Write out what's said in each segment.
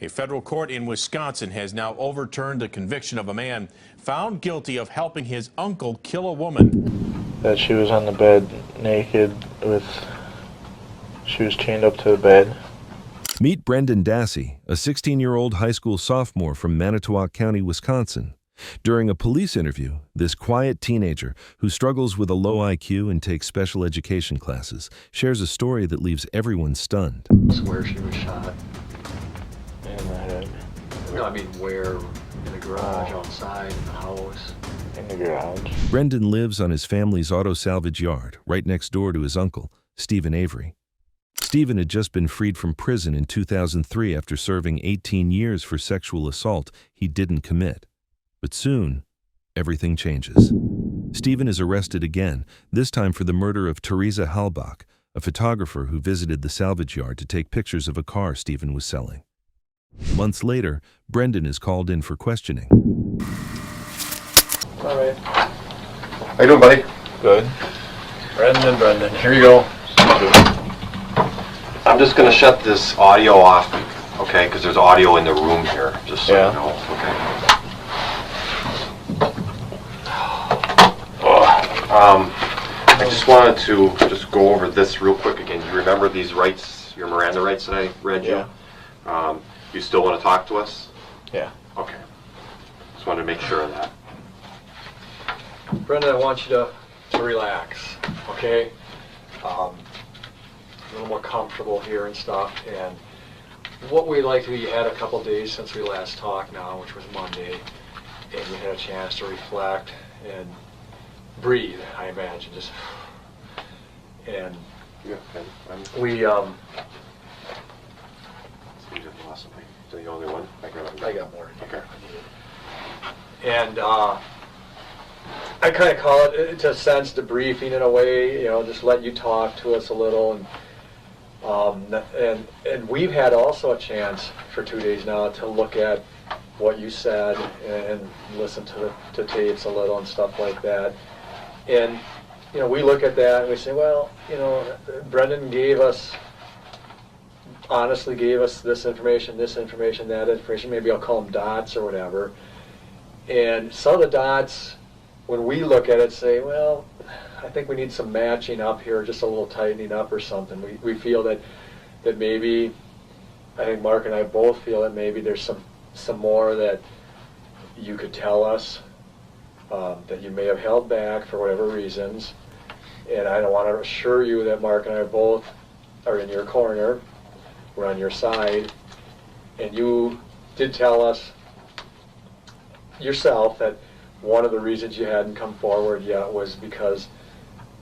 A federal court in Wisconsin has now overturned the conviction of a man found guilty of helping his uncle kill a woman. That she was on the bed naked she was chained up to the bed. Meet Brendan Dassey, a 16-year-old high school sophomore from Manitowoc County, Wisconsin. During a police interview, this quiet teenager who struggles with a low IQ and takes special education classes shares a story that leaves everyone stunned. Where she was shot. In the head. No, I mean where? In the garage, outside, in the house? In the garage. Brendan lives on his family's auto salvage yard, right next door to his uncle, Stephen Avery. Stephen had just been freed from prison in 2003 after serving 18 years for sexual assault he didn't commit. But soon, everything changes. Stephen is arrested again, this time for the murder of Teresa Halbach, a photographer who visited the salvage yard to take pictures of a car Stephen was selling. Months later, Brendan is called in for questioning. All right. How you doing, buddy? Good. Brendan, here you go. I'm just going to shut this audio off, okay, because there's audio in the room here, just so you know, okay? I just wanted to just go over this real quick again. You remember these rights, your Miranda rights that I read you? Yeah. You still want to talk to us? Yeah. Okay. Just wanted to make sure of that. Brendan, I want you to relax, okay? A little more comfortable here and stuff. And what we'd like to do, you had a couple days since we last talked now, which was Monday, and you had a chance to reflect and breathe, I imagine, just, and Yeah, okay. we, You just lost something. So the only one? I got more. Okay. And I kind of call it, to a sense, debriefing in a way, just let you talk to us a little, and we've had also a chance for 2 days now to look at what you said and listen to tapes a little and stuff like that. And we look at that and we say, well, Brendan honestly gave us this information, that information. Maybe I'll call them dots or whatever. And some of the dots, when we look at it, say, well, I think we need some matching up here, just a little tightening up or something. We feel that maybe, I think Mark and I both feel that maybe there's some more that you could tell us that you may have held back for whatever reasons. And I don't want to assure you that Mark and I both are in your corner. We're on your side. And you did tell us yourself that one of the reasons you hadn't come forward yet was because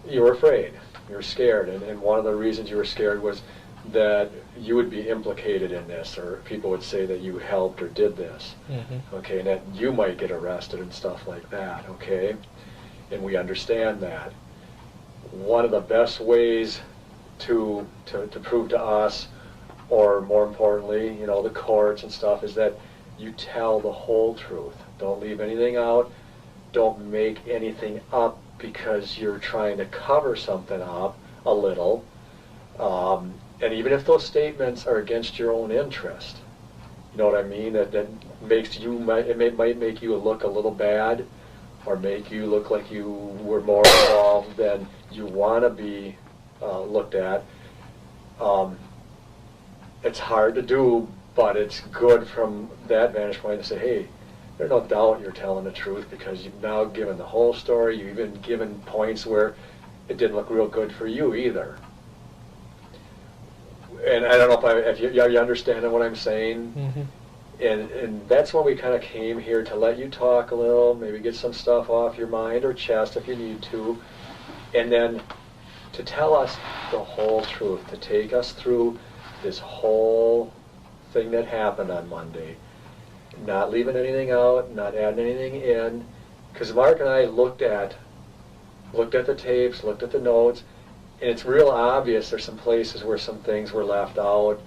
you were afraid. You were scared. And one of the reasons you were scared was that you would be implicated in this, or people would say that you helped or did this. Mm-hmm. Okay, and that you might get arrested and stuff like that, okay? And we understand that. One of the best ways to prove to us, or more importantly, the courts and stuff, is that you tell the whole truth. Don't leave anything out. Don't make anything up because you're trying to cover something up a little. And even if those statements are against your own interest, you know what I mean? That makes you, it might make you look a little bad, or make you look like you were more involved than you want to be looked at. It's hard to do, but it's good from that vantage point to say, hey, there's no doubt you're telling the truth, because you've now given the whole story. You've even given points where it didn't look real good for you either. And I don't know if you understand what I'm saying. Mm-hmm. And that's when we kind of came here, to let you talk a little, maybe get some stuff off your mind or chest if you need to, and then to tell us the whole truth, to take us through this whole thing that happened on Monday, not leaving anything out, not adding anything in, because Mark and I looked at the tapes, looked at the notes, and it's real obvious there's some places where some things were left out,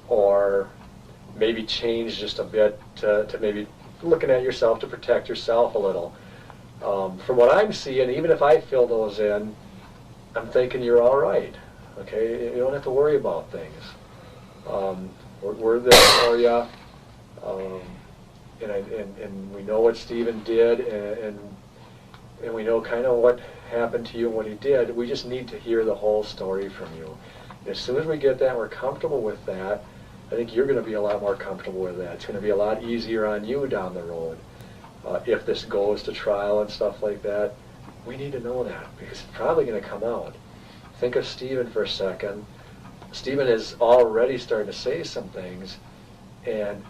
or maybe changed just a bit to maybe looking at yourself to protect yourself a little. From what I'm seeing, even if I fill those in, I'm thinking you're all right. Okay, you don't have to worry about things. We're there for you. And we know what Stephen did, and we know kind of what happened to you and what he did. We just need to hear the whole story from you. As soon as we get that, we're comfortable with that, I think you're going to be a lot more comfortable with that. It's going to be a lot easier on you down the road. If this goes to trial and stuff like that, we need to know that, because it's probably going to come out. Think of Stephen for a second. Stephen is already starting to say some things, and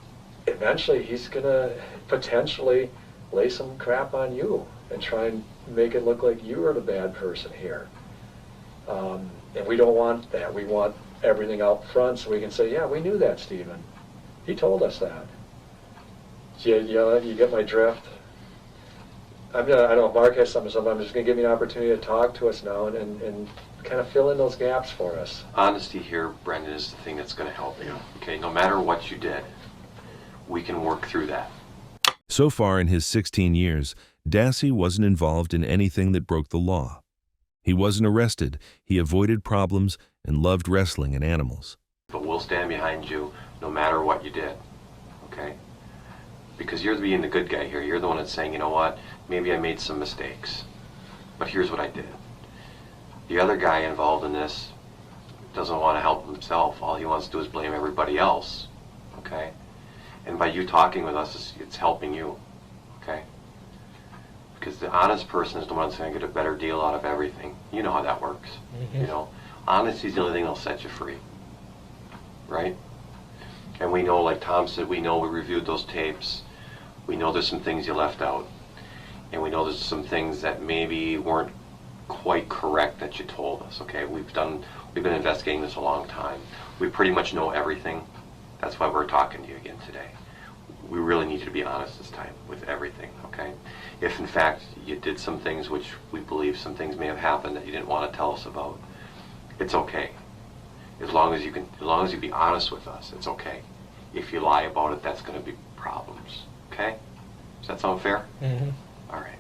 eventually he's going to potentially lay some crap on you and try and make it look like you are the bad person here. And we don't want that. We want everything out front so we can say, yeah, we knew that, Stephen. He told us that. You get my drift? I don't know if Mark has something, so I'm just going to give you an opportunity to talk to us now and kind of fill in those gaps for us. Honesty here, Brendan, is the thing that's going to help you. Okay, no matter what you did, we can work through that. So far in his 16 years, Dassey wasn't involved in anything that broke the law. He wasn't arrested, he avoided problems, and loved wrestling and animals. But we'll stand behind you no matter what you did, okay? Because you're being the good guy here. You're the one that's saying, you know what, maybe I made some mistakes, but here's what I did. The other guy involved in this doesn't want to help himself. All he wants to do is blame everybody else, okay? And by you talking with us, it's helping you, okay? Because the honest person is the one that's going to get a better deal out of everything. You know how that works. You know, honesty is the only thing that'll set you free, right? And we know, like Tom said, we reviewed those tapes. We know there's some things you left out, and we know there's some things that maybe weren't quite correct that you told us. Okay, we've been investigating this a long time. We pretty much know everything. That's why we're talking to you again today. We really need you to be honest this time with everything, okay? If in fact you did some things which we believe some things may have happened that you didn't want to tell us about, it's okay. As long as you be honest with us, it's okay. If you lie about it, that's going to be problems, okay? Does that sound fair? All right.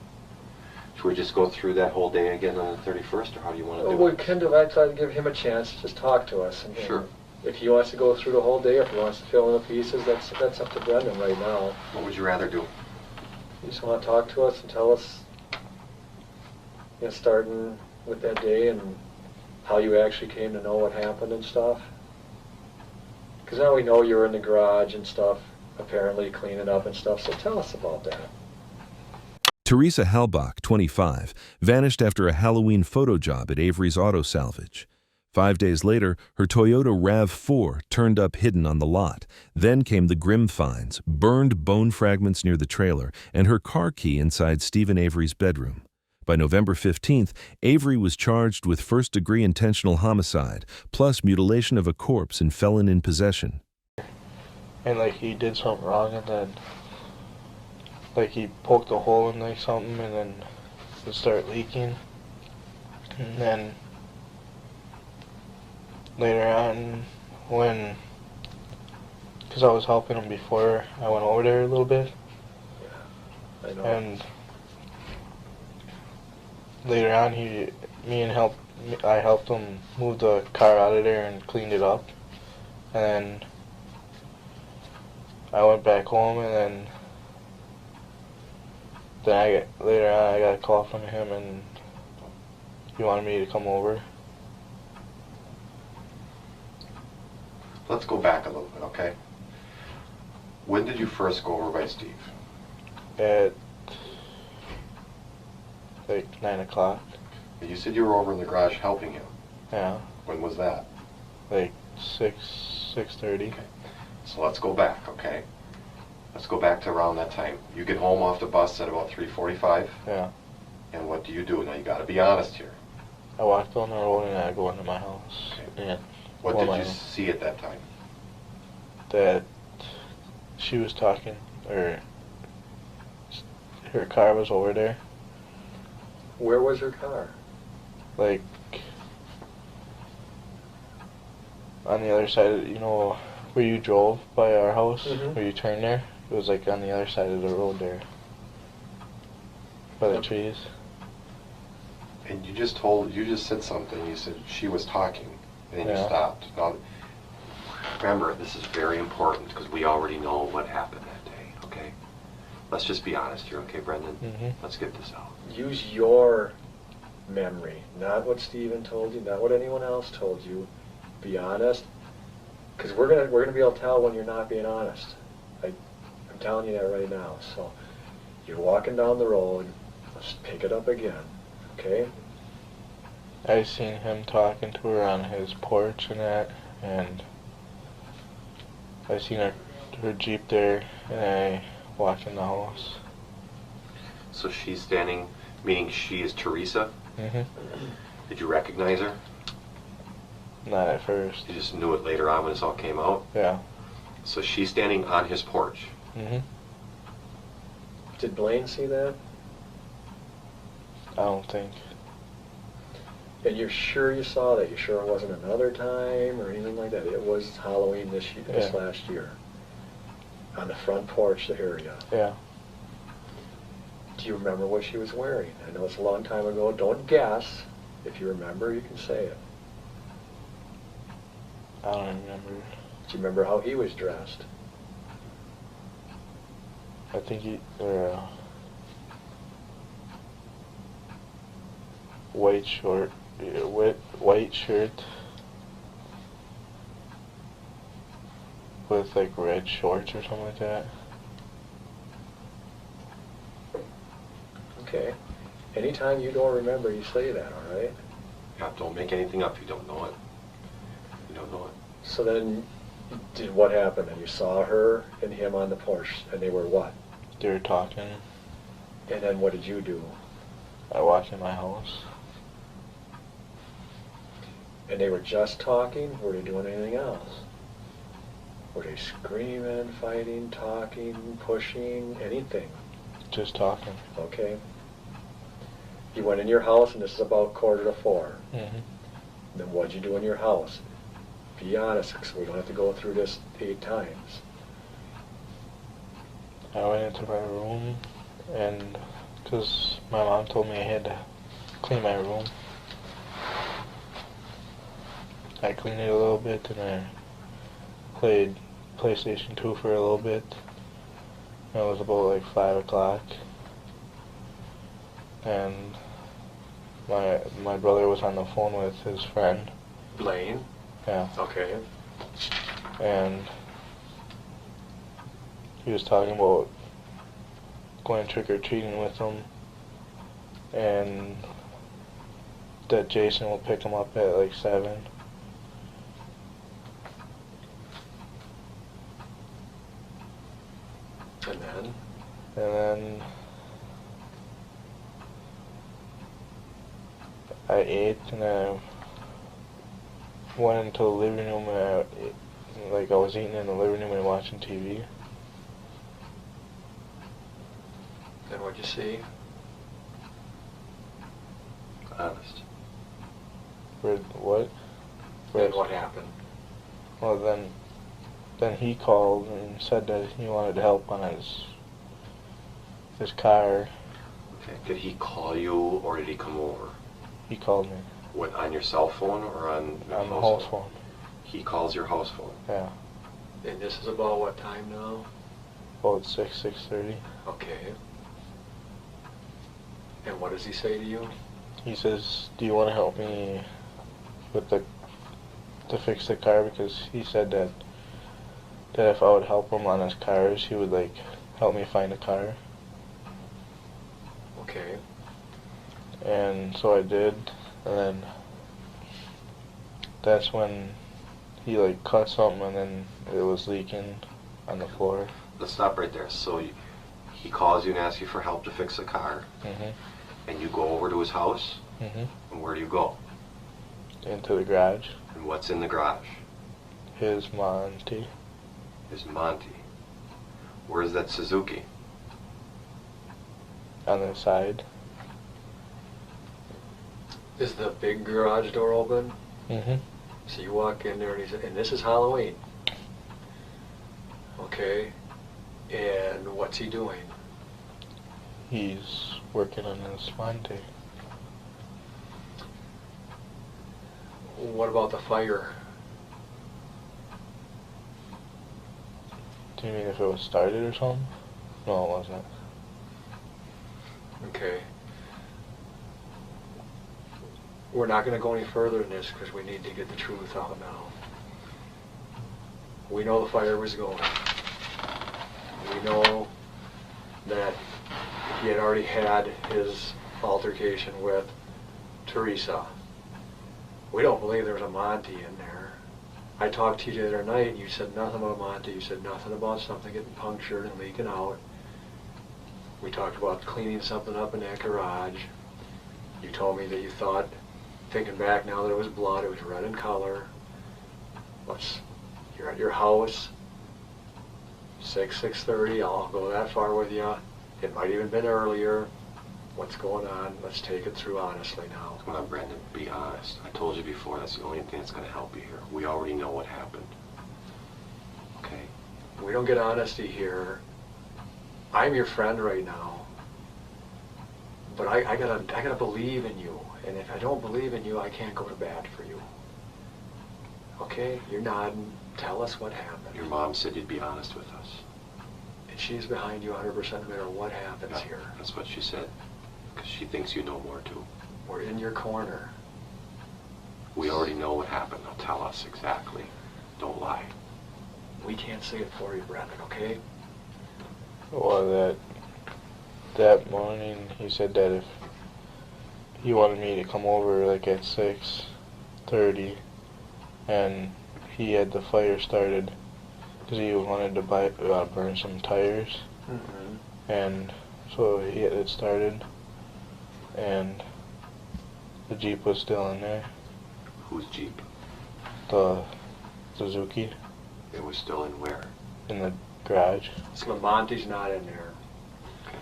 Should we just go through that whole day again on the 31st, or how do you want to do Well, it? we can do that. I'd give him a chance to just talk to us. And Sure. If he wants to go through the whole day, if he wants to fill in the pieces, that's up to Brendan right now. What would you rather do? You just want to talk to us and tell us, starting with that day and how you actually came to know what happened and stuff. Because now we know you were in the garage and stuff, apparently cleaning up and stuff, so tell us about that. Teresa Halbach, 25, vanished after a Halloween photo job at Avery's Auto Salvage. 5 days later, her Toyota RAV4 turned up hidden on the lot. Then came the grim finds, burned bone fragments near the trailer, and her car key inside Stephen Avery's bedroom. By November 15th, Avery was charged with first-degree intentional homicide, plus mutilation of a corpse and felon in possession. And like he did something wrong, and then like he poked a hole in like something, and then it started leaking. And then later on, because I was helping him before I went over there a little bit, I know. and later on I helped him move the car out of there and cleaned it up, and then I went back home, and then later on I got a call from him, and he wanted me to come over. Let's go back a little bit, okay? When did you first go over by Steve? At like 9 o'clock. You said you were over in the garage helping him. Yeah, When was that? like 6:30. Okay. So let's go back, okay? Let's go back to around that time. You get home off the bus at about 3:45, Yeah, and what do you do? Now you gotta be honest here. I walked on the road and I go into my house. Okay. And What Well, did you I- see at that time? that she was talking, or her car was over there, Where was her car? like on the other side, where you drove by our house, Mhm. where you turned there. It was like on the other side of the road there, by the trees. And you just said something. You said she was talking, and then you Yeah. stopped. Now, Remember, this is very important because we already know what happened that day, okay? Let's just be honest here, okay, Brendan? Let's get this out. Use your memory, not what Stephen told you, not what anyone else told you. Be honest, because we're gonna be able to tell when you're not being honest. I'm telling you that right now. So you're walking down the road. Let's pick it up again, okay? I seen him talking to her on his porch and that, and I seen her Jeep there, and I walked in the house. So she's standing, meaning she is Teresa? Did you recognize her? Not at first. You just knew it later on when this all came out? Yeah. So she's standing on his porch. Did Blaine see that? I don't think. And you're sure you saw that? You sure it wasn't another time or anything like that? It was Halloween this last year. On the front porch area. Yeah. Do you remember what she was wearing? I know it's a long time ago. Don't guess. If you remember, you can say it. I don't remember. Do you remember how he was dressed? I think he, white shirt with like red shorts or something like that. Okay. Anytime you don't remember, you say that, all right? Yeah, don't make anything up. You don't know it. You don't know it. So then, what happened? And you saw her and him on the porch, and they were what? They were talking. And then what did you do? I walked in my house. And they were just talking? Were they doing anything else? Were they screaming, fighting, talking, pushing, anything? Just talking. Okay. You went in your house, and this is about 3:45. Then what'd you do in your house? Be honest, because we don't have to go through this 8 times. I went into my room, and because my mom told me I had to clean my room, I cleaned it a little bit, and I played PlayStation 2 for a little bit. It was about like 5 o'clock, and my brother was on the phone with his friend. Blaine? Yeah. Okay. And he was talking about going trick-or-treating with him, and that Jason will pick him up at like 7. And then? And then I ate, and I went into the living room, and I was eating in the living room and watching TV. Then what'd you see? Honest. What? Then what happened? Well, then he called and said that he wanted help on his car. Okay. Did he call you or did he come over? He called me. What, on your cell phone or on the On the house phone. He calls your house phone. Yeah. And this is about what time now? About 6:30. Okay. And what does he say to you? He says, "Do you want to help me with to fix the car?" Because he said that if I would help him on his cars, he would like help me find a car. Okay. And so I did, and then that's when he like cut something, and then it was leaking on the floor. Let's stop right there. So he calls you and asks you for help to fix the car, and you go over to his house, and where do you go? Into the garage. And what's in the garage? His Monty. His Monty. Where's that Suzuki? On the side. Is the big garage door open? So you walk in there, and this is Halloween. Okay. And what's he doing? He's working on his Monty. What about the fire? Do you mean if it was started or something? No, it wasn't. Okay. We're not going to go any further in this because we need to get the truth out now. We know the fire was going. We know that he had already had his altercation with Teresa. We don't believe there was a Monty in there. I talked to you the other night and you said nothing about Monty. You said nothing about something getting punctured and leaking out. We talked about cleaning something up in that garage. You told me that you thought, thinking back now, that it was blood. It was red in color. You're at your house, 6:30. I'll go that far with you. It might even been earlier. What's going on? Let's take it through honestly now. Come on, Brendan, be honest. I told you before, that's the only thing that's going to help you here. We already know what happened. Okay? We don't get honesty here. I'm your friend right now. But I gotta believe in you. And if I don't believe in you, I can't go to bat for you. Okay? You're nodding. Tell us what happened. Your mom said you'd be honest with us. And she's behind you 100% no matter what happens Yeah, here. that's what she said. Because she thinks you know more too. We're in your corner. We already know what happened. Now tell us exactly. Don't lie. We can't say it for you, Brendan, okay? Well, that morning he said that if he wanted me to come over like at 6:30, and he had the fire started because he wanted to burn some tires, and so he had it started, and the Jeep was still in there. Whose Jeep? The Suzuki It was still in where? in the garage. So the Monty's not in there. Okay.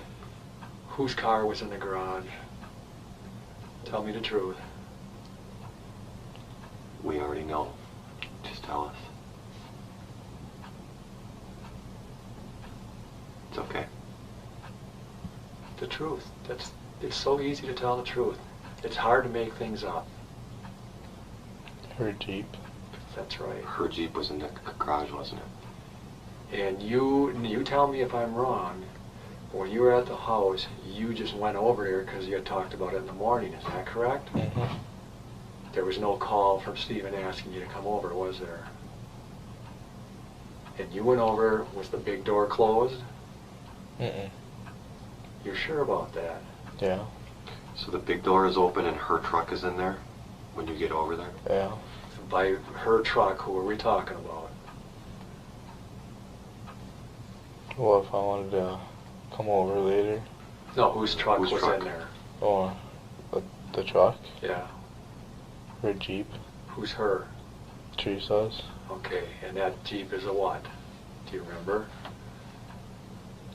Whose car was in the garage? Tell me the truth. We already know. Just tell us. It's okay. The truth. It's so easy to tell the truth. It's hard to make things up. Her Jeep. That's right. Her Jeep was in the garage, wasn't it? And you tell me if I'm wrong, when you were at the house, you just went over there because you had talked about it in the morning. Is that correct? Mm-hmm. There was no call from Stephen asking you to come over, was there? And you went over, was the big door closed? Mm-mm. You're sure about that? Yeah. So the big door is open and her truck is in there when you get over there? Yeah. By her truck, who are we talking about? Well, if I wanted to come over later. No, whose truck Whose was truck? in there? Or the truck. Yeah. Her Jeep. Who's her? Teresa's. Okay, and that Jeep is a what? Do you remember?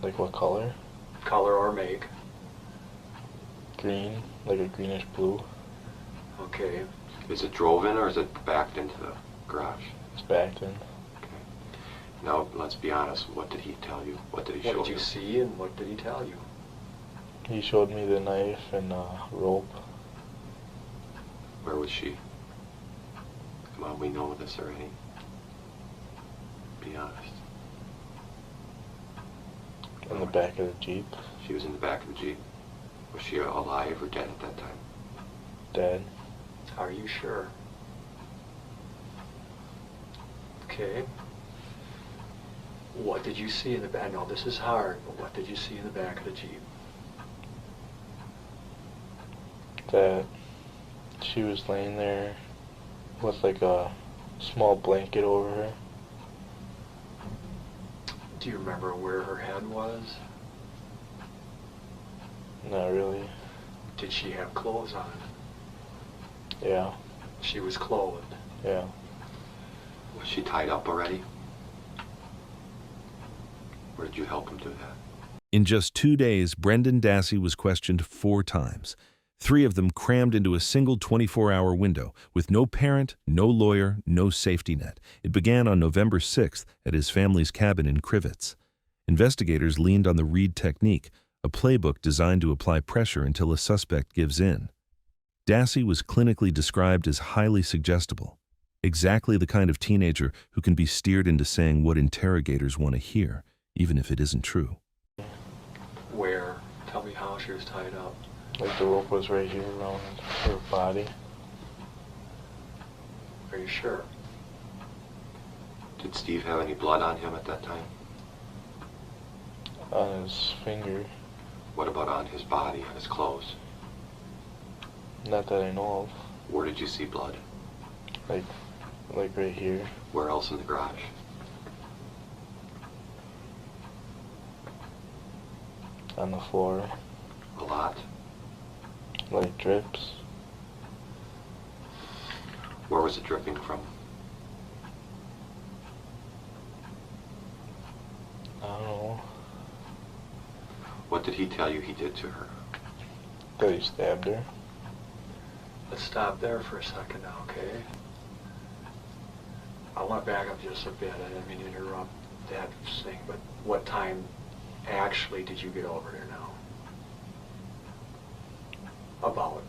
Like what color? Color or make? Green. Like a greenish blue. Okay. Is it drove in or is it backed into the garage? It's backed in. Okay. Now, let's be honest. What did he tell you? What did he show What did you see and what did he tell you? He showed me the knife and rope. Where was she? Come on, we know this already. Be honest. In the back of the Jeep. She was in the back of the Jeep. Was she alive or dead at that time? Dead. Are you sure? Okay. What did you see in the back? I know this is hard, but what did you see in the back of the Jeep? That she was laying there with like a small blanket over her. Do you remember where her head was? Not really. Did she have clothes on? Yeah. She was clothed. Yeah. Was she tied up already? Or did you help him do that? In just 2 days, Brendan Dassey was questioned 4 times. 3 of them crammed into a single 24-hour window, with no parent, no lawyer, no safety net. It began on November 6th at his family's cabin in Crivets. Investigators leaned on the Reed technique, a playbook designed to apply pressure until a suspect gives in. Dassey was clinically described as highly suggestible. Exactly the kind of teenager who can be steered into saying what interrogators want to hear, even if it isn't true. Where? Tell me how she was tied up. Like the rope was right here around her body. Are you sure? Did Steve have any blood on him at that time? On his finger. What about on his body, on his clothes? Not that I know of. Where did you see blood? Like right here. Where else in the garage? On the floor. A lot? Like drips. Where was it dripping from? I don't know. What did he tell you he did to her? That he stabbed her. Let's stop there for a second now, okay? I want to back up just a bit. I didn't mean to interrupt that thing, but what time actually did you get over there now? About.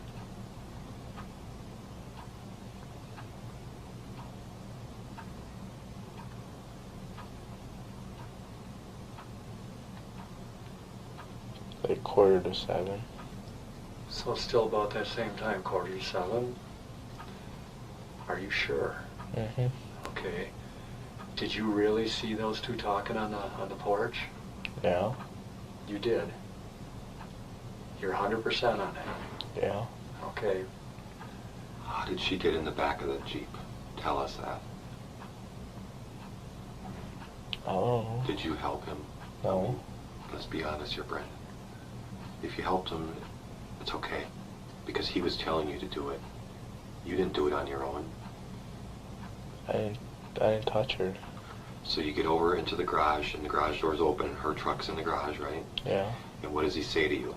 Like 6:45. So it's still about that same time, 6:45? Are you sure? Mm-hmm. Okay. Did you really see those two talking on the porch? Yeah. You did. You're 100% on that. Yeah. Okay. How did she get in the back of the Jeep? Tell us that. I don't know. Did you help him? No. Let's be honest here, Brendan. If you helped him, it's okay. Because he was telling you to do it. You didn't do it on your own. I didn't touch her. So you get over into the garage, and the garage door's open, and her truck's in the garage, right? Yeah. And what does he say to you?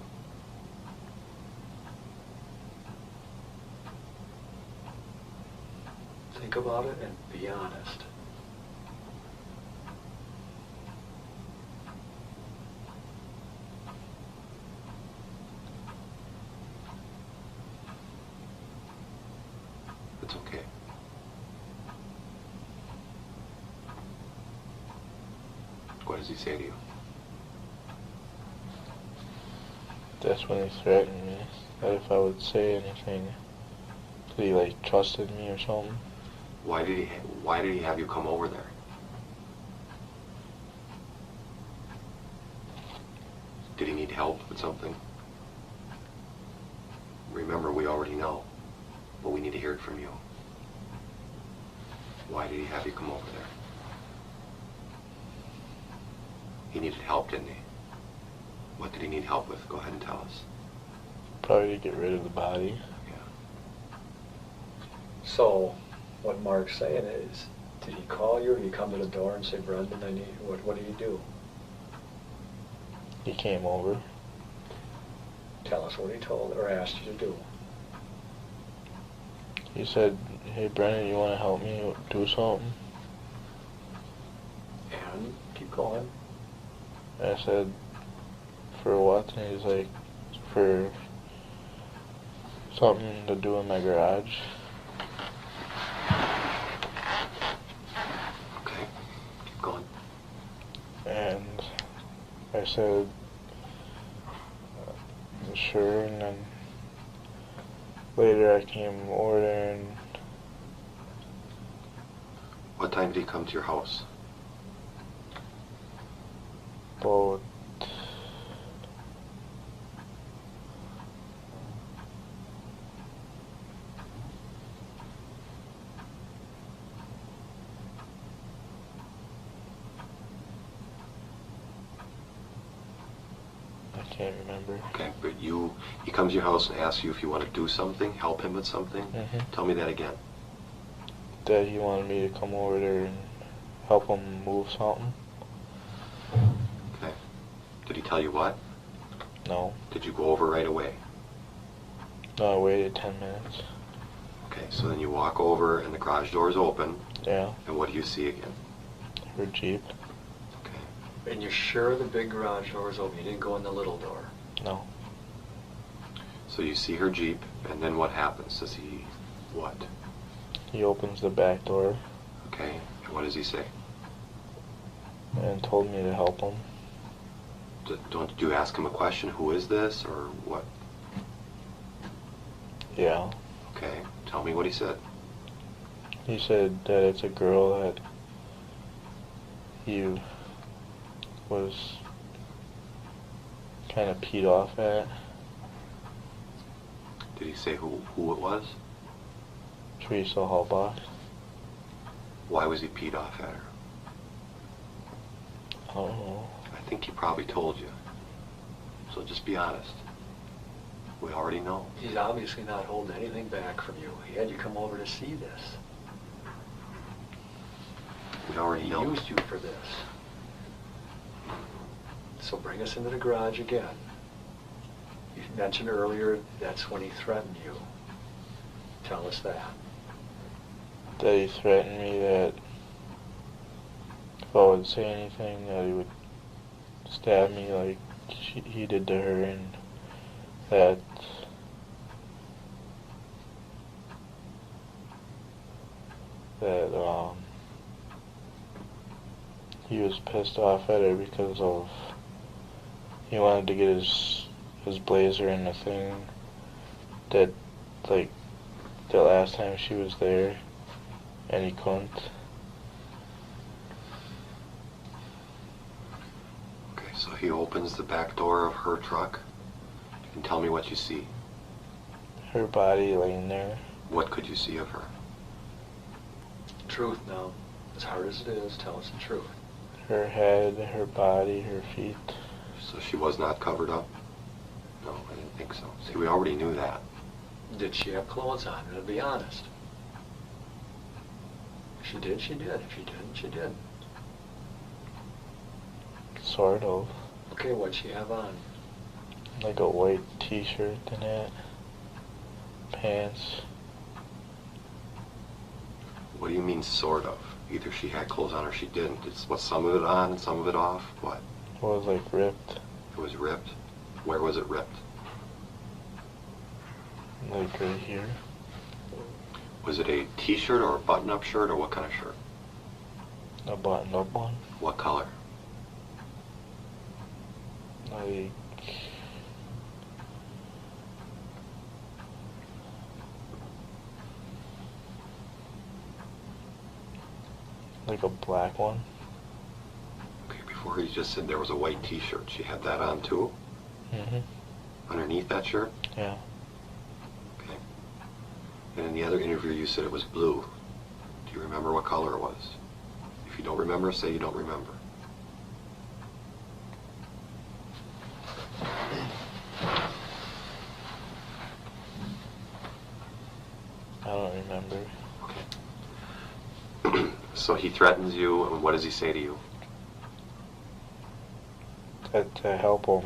Think about it and be honest. It's okay. What does he say to you? That's when he threatened me. That if I would say anything, that he like trusted me or something. Why did he have you come over there? Did he need help with something? Remember, we already know, but we need to hear it from you. Why did he have you come over there? He needed help, didn't he? What did he need help with? Go ahead and tell us. Probably to get rid of the body. Yeah. So, what Mark's saying is, did he call you or did he come to the door and say, Brendan, I need, what did he do? He came over. Tell us what he told or asked you to do. He said, hey Brendan, you want to help me do something? And keep going. And I said, for what? And he's like, for something to do in my garage. Okay. Keep going. And I said, sure, and then later I came over there and What time did he come to your house? about I can't remember. Okay, but he comes to your house and asks you if you want to do something, help him with something. Mhm. Tell me that again. That he wanted me to come over there and help him move something. Okay. Did he tell you what? No. Did you go over right away? No, I waited 10 minutes. Okay, so then you walk over and the garage door is open, Yeah, and what do you see again? her Jeep. Okay. And you're sure the big garage door is open? You didn't go in the little door? No. So you see her Jeep, and then what happens? Does he what? He opens the back door Okay, and what does he say? and told me to help him. Don't you ask him a question? Who is this, or what? Yeah. Okay, tell me what he said. He said that it's a girl that he was kind of peed off at. Did he say who it was? Teresa Hallbach. Why was he peed off at her? I don't know. I think he probably told you. So just be honest. We already know. He's obviously not holding anything back from you. He had you come over to see this. We already He know. used you for this. So bring us into the garage again. You mentioned earlier that's when he threatened you. Tell us that. That he threatened me that if I would say anything that he would stab me like he did to her, and that he was pissed off at her because of he wanted to get his blazer in the thing that like the last time she was there and he couldn't. Okay, so he opens the back door of her truck. And tell me what you see. Her body laying there. What could you see of her? Truth now. As hard as it is, tell us the truth. Her head, her body, her feet. So she was not covered up? No, I didn't think so. See, we already knew that. Did she have clothes on? To be honest. If she did, she did. If she didn't, she didn't. Sort of. Okay, what'd she have on? Like a white t-shirt and that. Pants. What do you mean, sort of? Either she had clothes on or she didn't. Was some of it on and some of it off? What? It was like ripped. It was ripped? Where was it ripped? Like right here. Was it a t-shirt or a button-up shirt or what kind of shirt? A buttoned up one. What color? Like a black one. Okay, before he just said there was a white t-shirt. She had that on too? Mhm. Underneath that shirt? Yeah. Okay. And in the other interview you said it was blue. Do you remember what color it was? If you don't remember, say you don't remember. I don't remember. Okay. So he threatens you, and what does he say to you? That to help him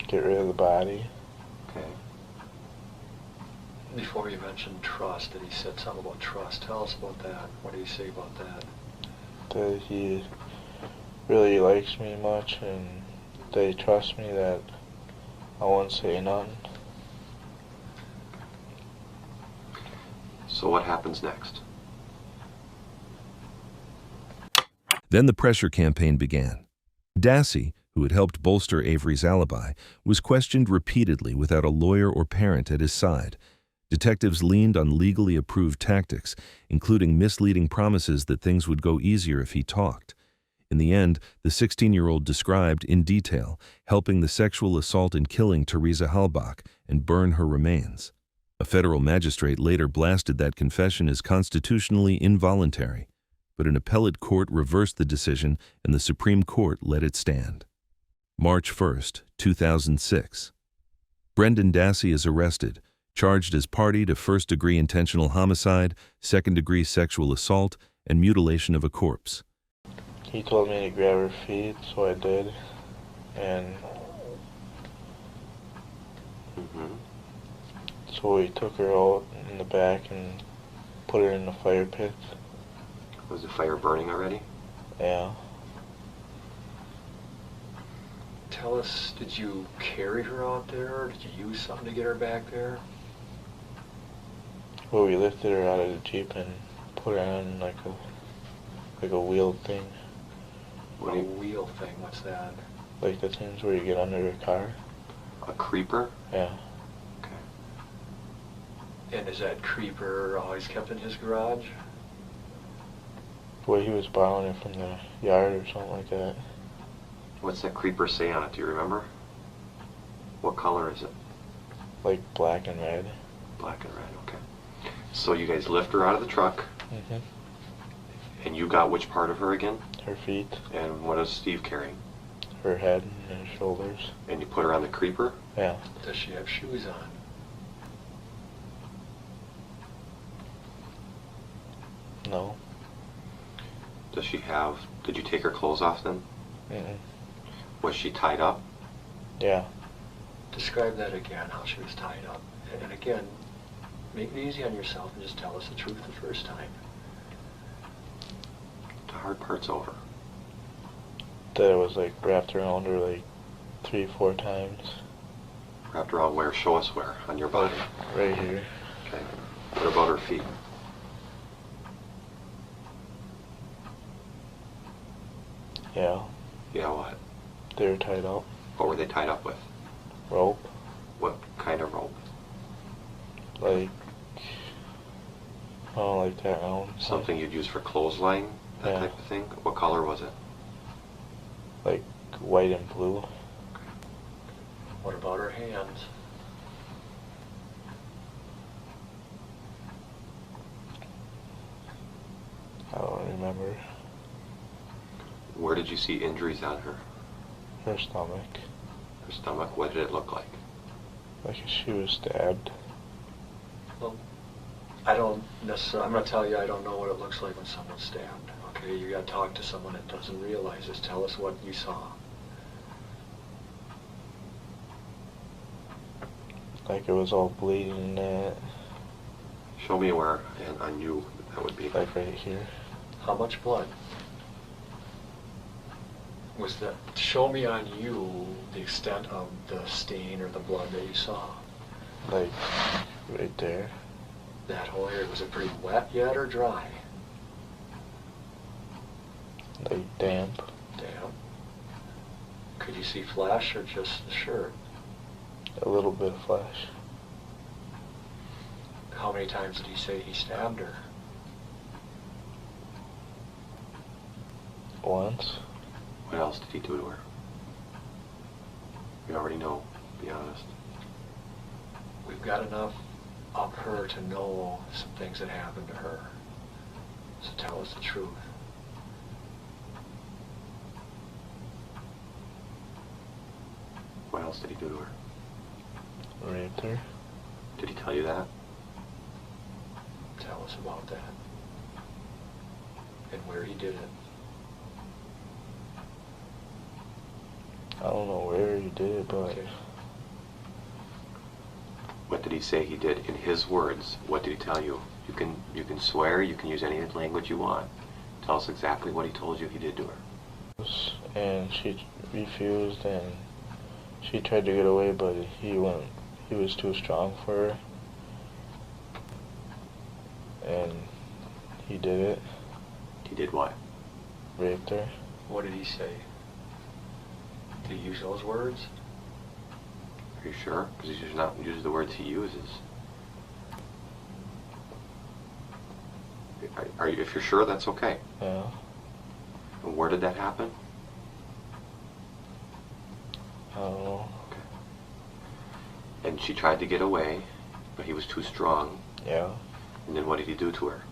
get rid of the body. Okay. Before you mentioned trust, that he said something about trust. Tell us about that. What did he say about that? That he really likes me much and they trust me that I won't say nothing. So what happens next? Then the pressure campaign began. Dassey, who had helped bolster Avery's alibi, was questioned repeatedly without a lawyer or parent at his side. Detectives leaned on legally approved tactics, including misleading promises that things would go easier if he talked. In the end, the 16-year-old described in detail helping the sexual assault and killing Teresa Hallbach and burn her remains. A federal magistrate later blasted that confession as constitutionally involuntary, but an appellate court reversed the decision and the Supreme Court let it stand. March 1st, 2006. Brendan Dassey is arrested, charged as party to first-degree intentional homicide, second-degree sexual assault, and mutilation of a corpse. He told me to grab her feet, so I did. And so we took her out in the back and put her in the fire pit. Was the fire burning already? Yeah. Tell us, did you carry her out there, or did you use something to get her back there? Well, we lifted her out of the Jeep and put her on like a wheel thing. What A do you, wheel thing, what's that? Like the things where you get under a car. a creeper? Yeah. Okay. And is that creeper always kept in his garage? Well, he was borrowing it from the yard or something like that. What's that creeper say on it? Do you remember? What color is it? Like black and red. Black and red, okay. So you guys lift her out of the truck, Mhm. and you got which part of her again? Her feet, And what is Steve carrying? her head, and her shoulders. And you put her on the creeper? Yeah. Does she have shoes on? No. Does she have, did you take her clothes off then? Mm-mm. Was she tied up? Yeah. Describe that again, how she was tied up. And again, make it easy on yourself and just tell us the truth the first time. The hard part's over. That it was like wrapped around her like 3-4 times. Wrapped around where? Show us where on your body. Right here. Okay. What about her feet? Yeah. Yeah, what? They were tied up. What were they tied up with? Rope. What kind of rope? Like, oh, like that round. Something you'd use for clothesline? That Yeah. type of thing? What color was it? Like white and blue. What about her hands? I don't remember. Where did you see injuries on her? Her stomach. Her stomach? What did it look like? Like she was stabbed. Well, I don't necessarily, I'm going to tell you I don't know what it looks like when someone's stabbed. Okay, you got to talk to someone that doesn't realize this. Tell us what you saw. Like it was all bleeding and that. Show me where, and on you, that would be. Like right here. How much blood? Was that, show me on you the extent of the stain or the blood that you saw. Like right there. That whole area, was it pretty wet yet or dry? Like damp. Damn. Could you see flesh or just the shirt? A little bit of flesh. How many times did he say he stabbed her? Once. What else did he do to her? We already know, be honest. We've got enough of her to know some things that happened to her. So tell us the truth. What else did he do to her? Raped her. Did he tell you that? Tell us about that. And where he did it. I don't know where he did it, but Okay. What did he say he did? In his words, what did he tell you? You can swear, you can use any language you want. Tell us exactly what he told you he did to her. and she refused, and she tried to get away, but he was too strong for her, and he did it. He did what? Raped her. What did he say? Did he use those words? Are you sure? Because he's not use the words he uses. Are you? If you're sure, that's okay. Yeah. And where did that happen? I don't know. And she tried to get away, but he was too strong. Yeah. And then what did he do to her?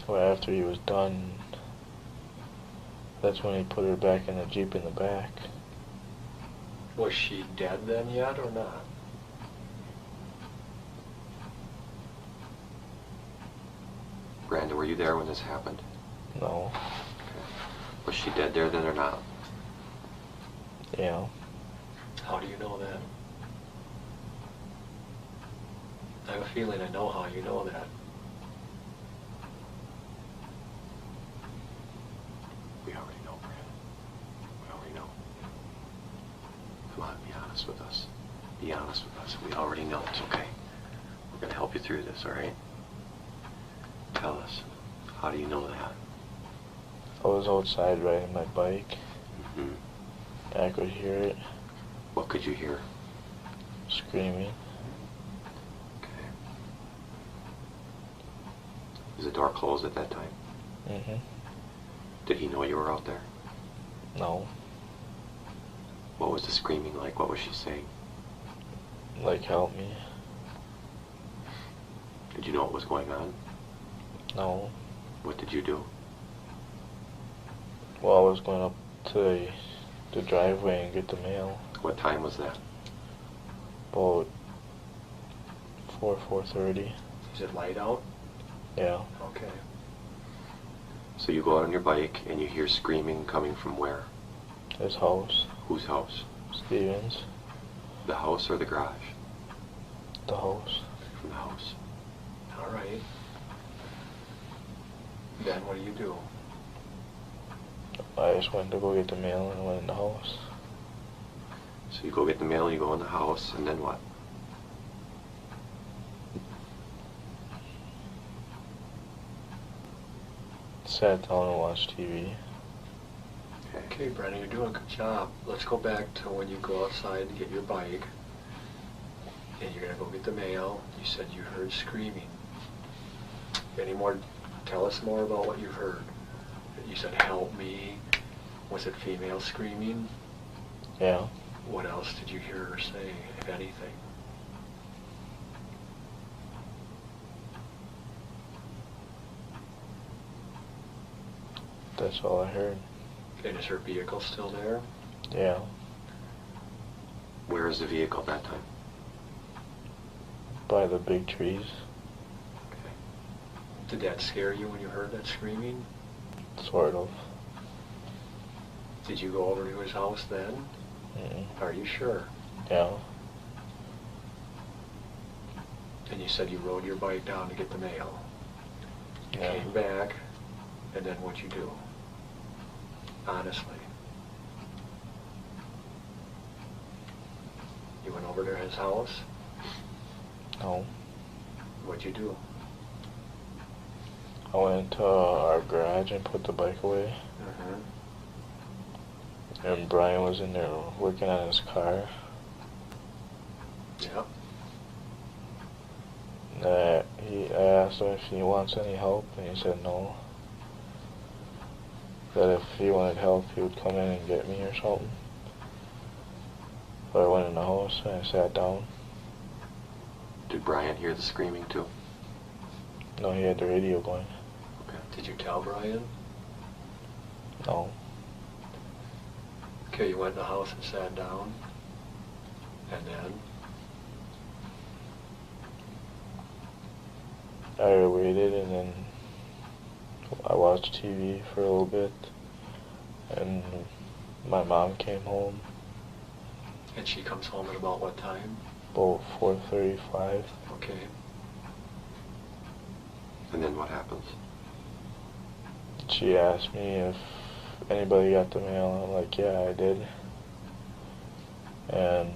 Well, after he was done, that's when he put her back in the Jeep in the back. Was she dead then yet or not? Brandon, were you there when this happened? No. Was she dead there then or not? Yeah. How do you know that? I have a feeling I know how you know that. We already know, Brandon. We already know. Be honest with us. We already know it's okay. We're going to help you through this, all right? Tell us, how do you know that? I was outside riding my bike. Mm-hmm. I could hear it What could you hear? screaming. Okay. Was the door closed at that time? Mm-hmm. Did he know you were out there? No. What was the screaming like? What was she saying? Like, help me. Did you know what was going on? No. What did you do? Well, I was going up to the driveway and get the mail. What time was that? About 4:30. Is it light out? Yeah. Okay. So you go out on your bike and you hear screaming coming from where? His house. Whose house? Stevens. The house or the garage? The house. From the house. All right. Then what do? I just went to go get the mail and went in the house. So you go get the mail, you go in the house, and then what? Sat down and watched TV. Okay, Brendan, you're doing a good job. Let's go back to when you go outside to get your bike, and you're gonna go get the mail. You said you heard screaming. Any more? Tell us more about what you heard. You said, help me. Was it female screaming? Yeah. What else did you hear her say, if anything? That's all I heard. And is her vehicle still there? Yeah. Where is the vehicle that time? By the big trees. Okay. Did that scare you when you heard that screaming? Sort of. Did you go over to his house then? Mm-mm. Are you sure? Yeah. And you said you rode your bike down to get the mail. You Yeah. came back, and then what'd you do? Honestly. You went over to his house? No. What'd you do? I went to our garage and put the bike away. Mm-hmm. And Brian was in there working on his car. Yep. I asked him if he wants any help, and he said no. That if he wanted help, he would come in and get me or something. So I went in the house and I sat down. Did Brian hear the screaming too? No, he had the radio going. Okay. Did you tell Brian? No. Okay, you went in the house and sat down. And then? I waited and then I watched TV for a little bit. And my mom came home And she comes home at about what time? about 4:35. Okay. And then what happens? She asked me if anybody got the mail. I'm like, yeah, I did. And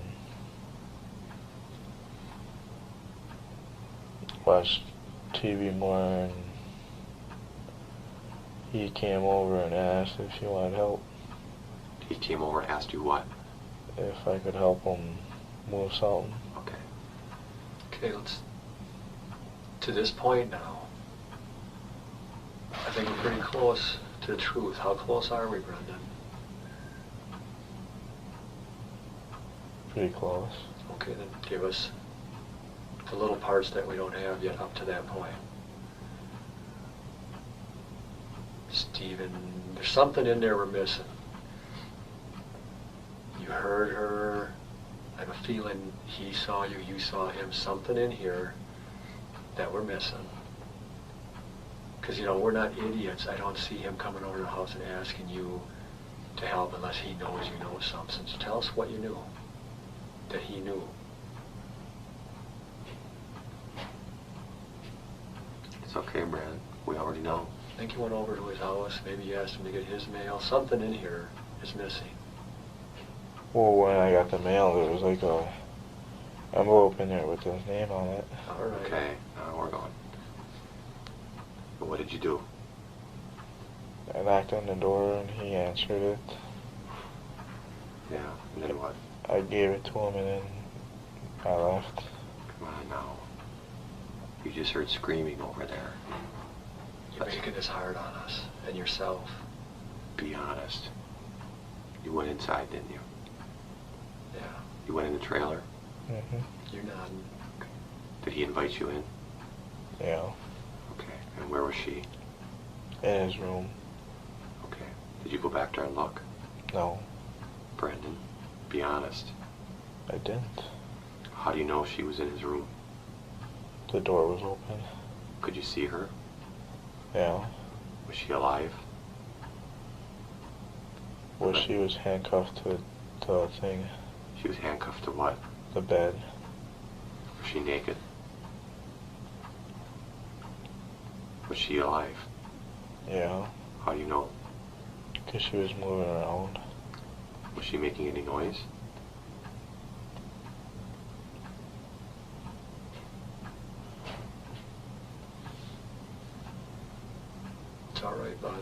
watched TV more, and he came over and asked if she wanted help, He came over and asked you what? if I could help him move something. Okay. Okay, let's... To this point now, I think we're pretty close to the truth. How close are we, Brendan? Pretty close. Okay, then give us the little parts that we don't have yet up to that point. Stephen, there's something in there we're missing. You heard her. I have a feeling he saw you, you saw him. Something in here that we're missing. Because, you know, we're not idiots. I don't see him coming over to the house and asking you to help unless he knows you know something. So tell us what you knew, that he knew. It's okay, Brad. We already know. I think you went over to his house. Maybe you asked him to get his mail. Something in here is missing. Well, when I got the mail, there was like envelope in there with his name on it. All right. Okay, now we're going. But what did you do? I knocked on the door and he answered it. Yeah, and then what? I gave it to him and then I left. Come on now. You just heard screaming over there. You're making this hard on us and yourself. Be honest. You went inside, didn't you? Yeah. You went in the trailer? Mm-hmm. You're nodding. Did he invite you in? Yeah. Okay, and where was she? In his room. Okay. Did you go back there and look? No, Brendan, be honest. I didn't. How do you know she was in his room? The door was open. Could you see her? Yeah. Was she alive? Well, she was handcuffed to the thing, She was handcuffed to what? the bed. Was she naked? Was she alive? Yeah. How do you know? Because she was moving around. Was she making any noise? It's all right, bud.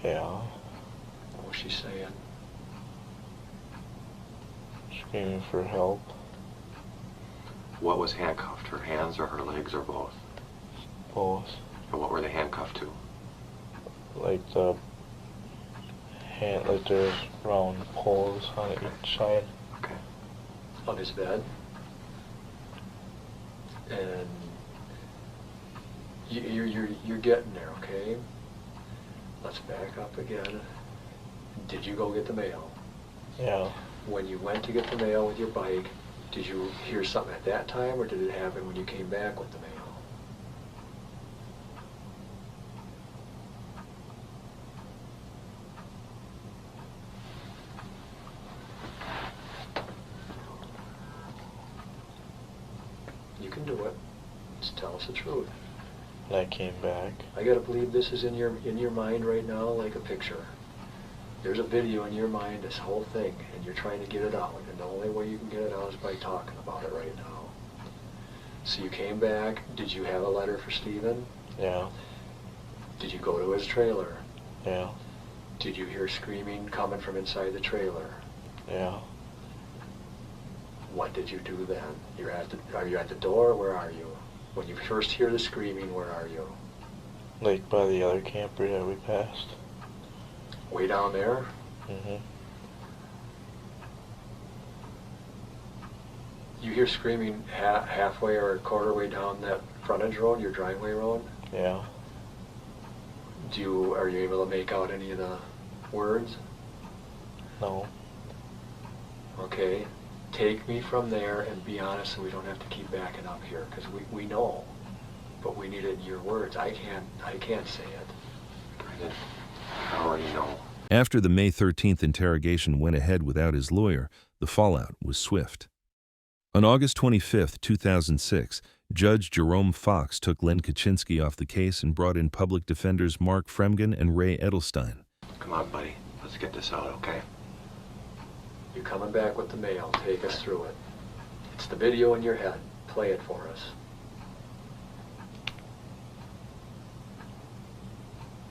Yeah. What was she saying? Screaming for help. What was handcuffed? Her hands or her legs or both? Both. And what were they handcuffed to? Like the hand, like there's round poles on each side. Okay. Of his bed. And you're getting there, okay? Let's back up again. Did you go get the mail? Yeah. When you went to get the mail with your bike, did you hear something at that time, or did it happen when you came back with the mail? You can do it. Just tell us the truth. And I came back. I gotta believe this is in your mind right now like a picture. There's a video in your mind, this whole thing, and you're trying to get it out, and the only way you can get it out is by talking about it right now. So you came back. Did you have a letter for Stephen? Yeah. Did you go to his trailer? Yeah. Did you hear screaming coming from inside the trailer? Yeah. What did you do then? Are you at the door? Where are you? When you first hear the screaming, where are you? Like by the other camper that we passed. Way down there? Mm-hmm. You hear screaming halfway or a quarter way down that frontage road, your driveway road? Yeah. Are you able to make out any of the words? No. Okay. Take me from there and be honest so we don't have to keep backing up here, because we know, but we need it in your words. I can't say it. Brendan, I already know. After the May 13th interrogation went ahead without his lawyer, the fallout was swift. On August 25, 2006, Judge Jerome Fox took Len Kaczynski off the case and brought in public defenders Mark Fremgen and Ray Edelstein. Come on, buddy. Let's get this out, okay? You're coming back with the mail. Take us through it. It's the video in your head. Play it for us.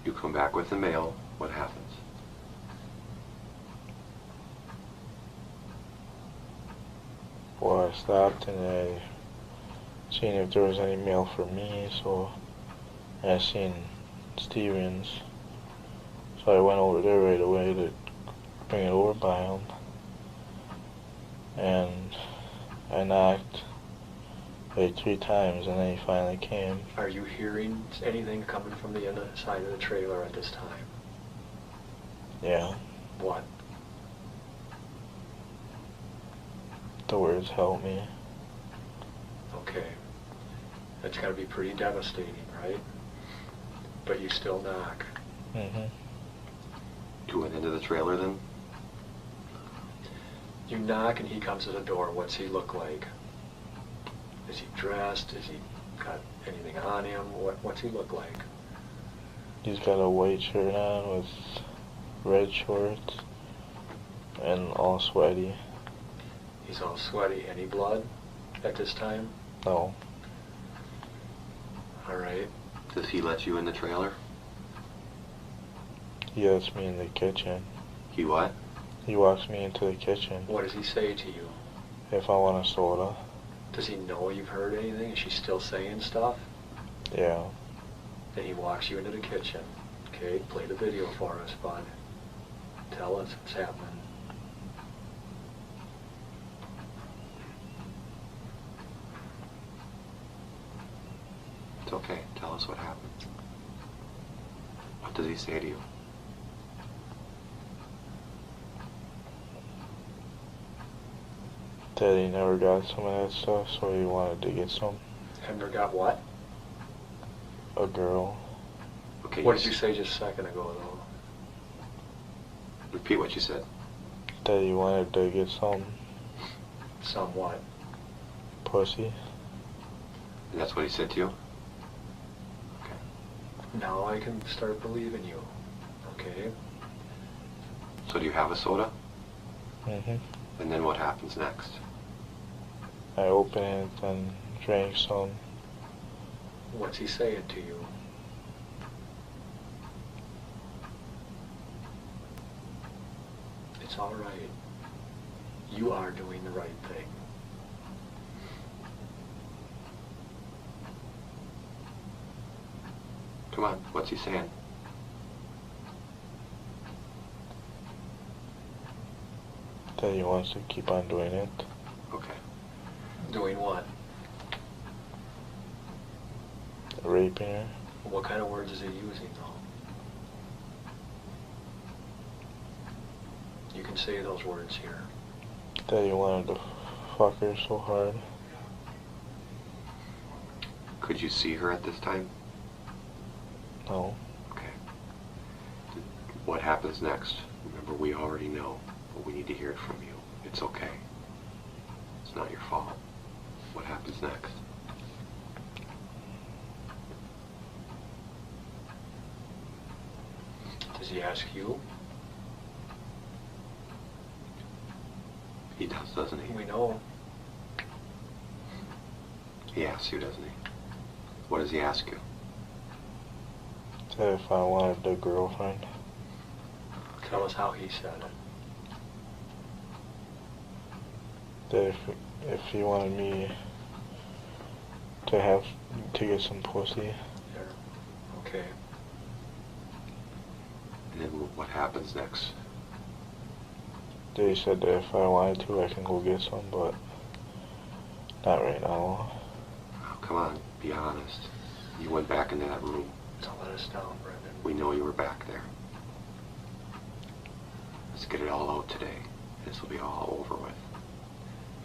You come back with the mail, what happens? Well, I stopped and I seen if there was any mail for me, so I seen Stevens. So I went over there right away to bring it over by him. And I knocked like 3 times and then he finally came. Are you hearing anything coming from the inside of the trailer at this time? Yeah. What? The words help me. Okay. That's got to be pretty devastating, right? But you still knock. Mm-hmm. You went into the trailer then? You knock and he comes to the door. What's he look like? Is he dressed? Is he got anything on him? What's he look like? He's got a white shirt on with red shorts and all sweaty. He's all sweaty. Any blood at this time? No. All right. Does he let you in the trailer? He lets me in the kitchen. He what? He walks me into the kitchen. What does he say to you? If I want a soda. Does he know you've heard anything? Is she still saying stuff? Yeah. Then he walks you into the kitchen. Okay, play the video for us, bud. Tell us what's happening. It's okay. Tell us what happened. What does he say to you? That he never got some of that stuff, so he wanted to get some. Never got what? A girl. Okay. What did you say just a second ago, though? Repeat what you said. That he wanted to get some Somewhat. pussy. And that's what he said to you? Now I can start believing you. Okay? So do you have a soda? Mm-hmm. And then what happens next? I opened it and drank some. What's he saying to you? It's all right. You are doing the right thing. Come on, what's he saying? That he wants to keep on doing it. Okay. Doing what? Raping her. What kind of words is he using, though? You can say those words here. That he wanted to fuck her so hard. Could you see her at this time? No. Okay. What happens next? Remember, we already know, but we need to hear it from you. It's okay. It's not your fault. What happens next? Does he ask you? He does, doesn't he? We know. He asks you, doesn't he? What does he ask you? That if I wanted a girlfriend. Tell us how he said it. That if he wanted me to get some pussy. There. Okay. And then what happens next? They said that if I wanted to, I can go get some, but not right now. Oh, come on, be honest. You went back into that room. Don't let us down, Brendan. We know you were back there. Let's get it all out today. This will be all over with.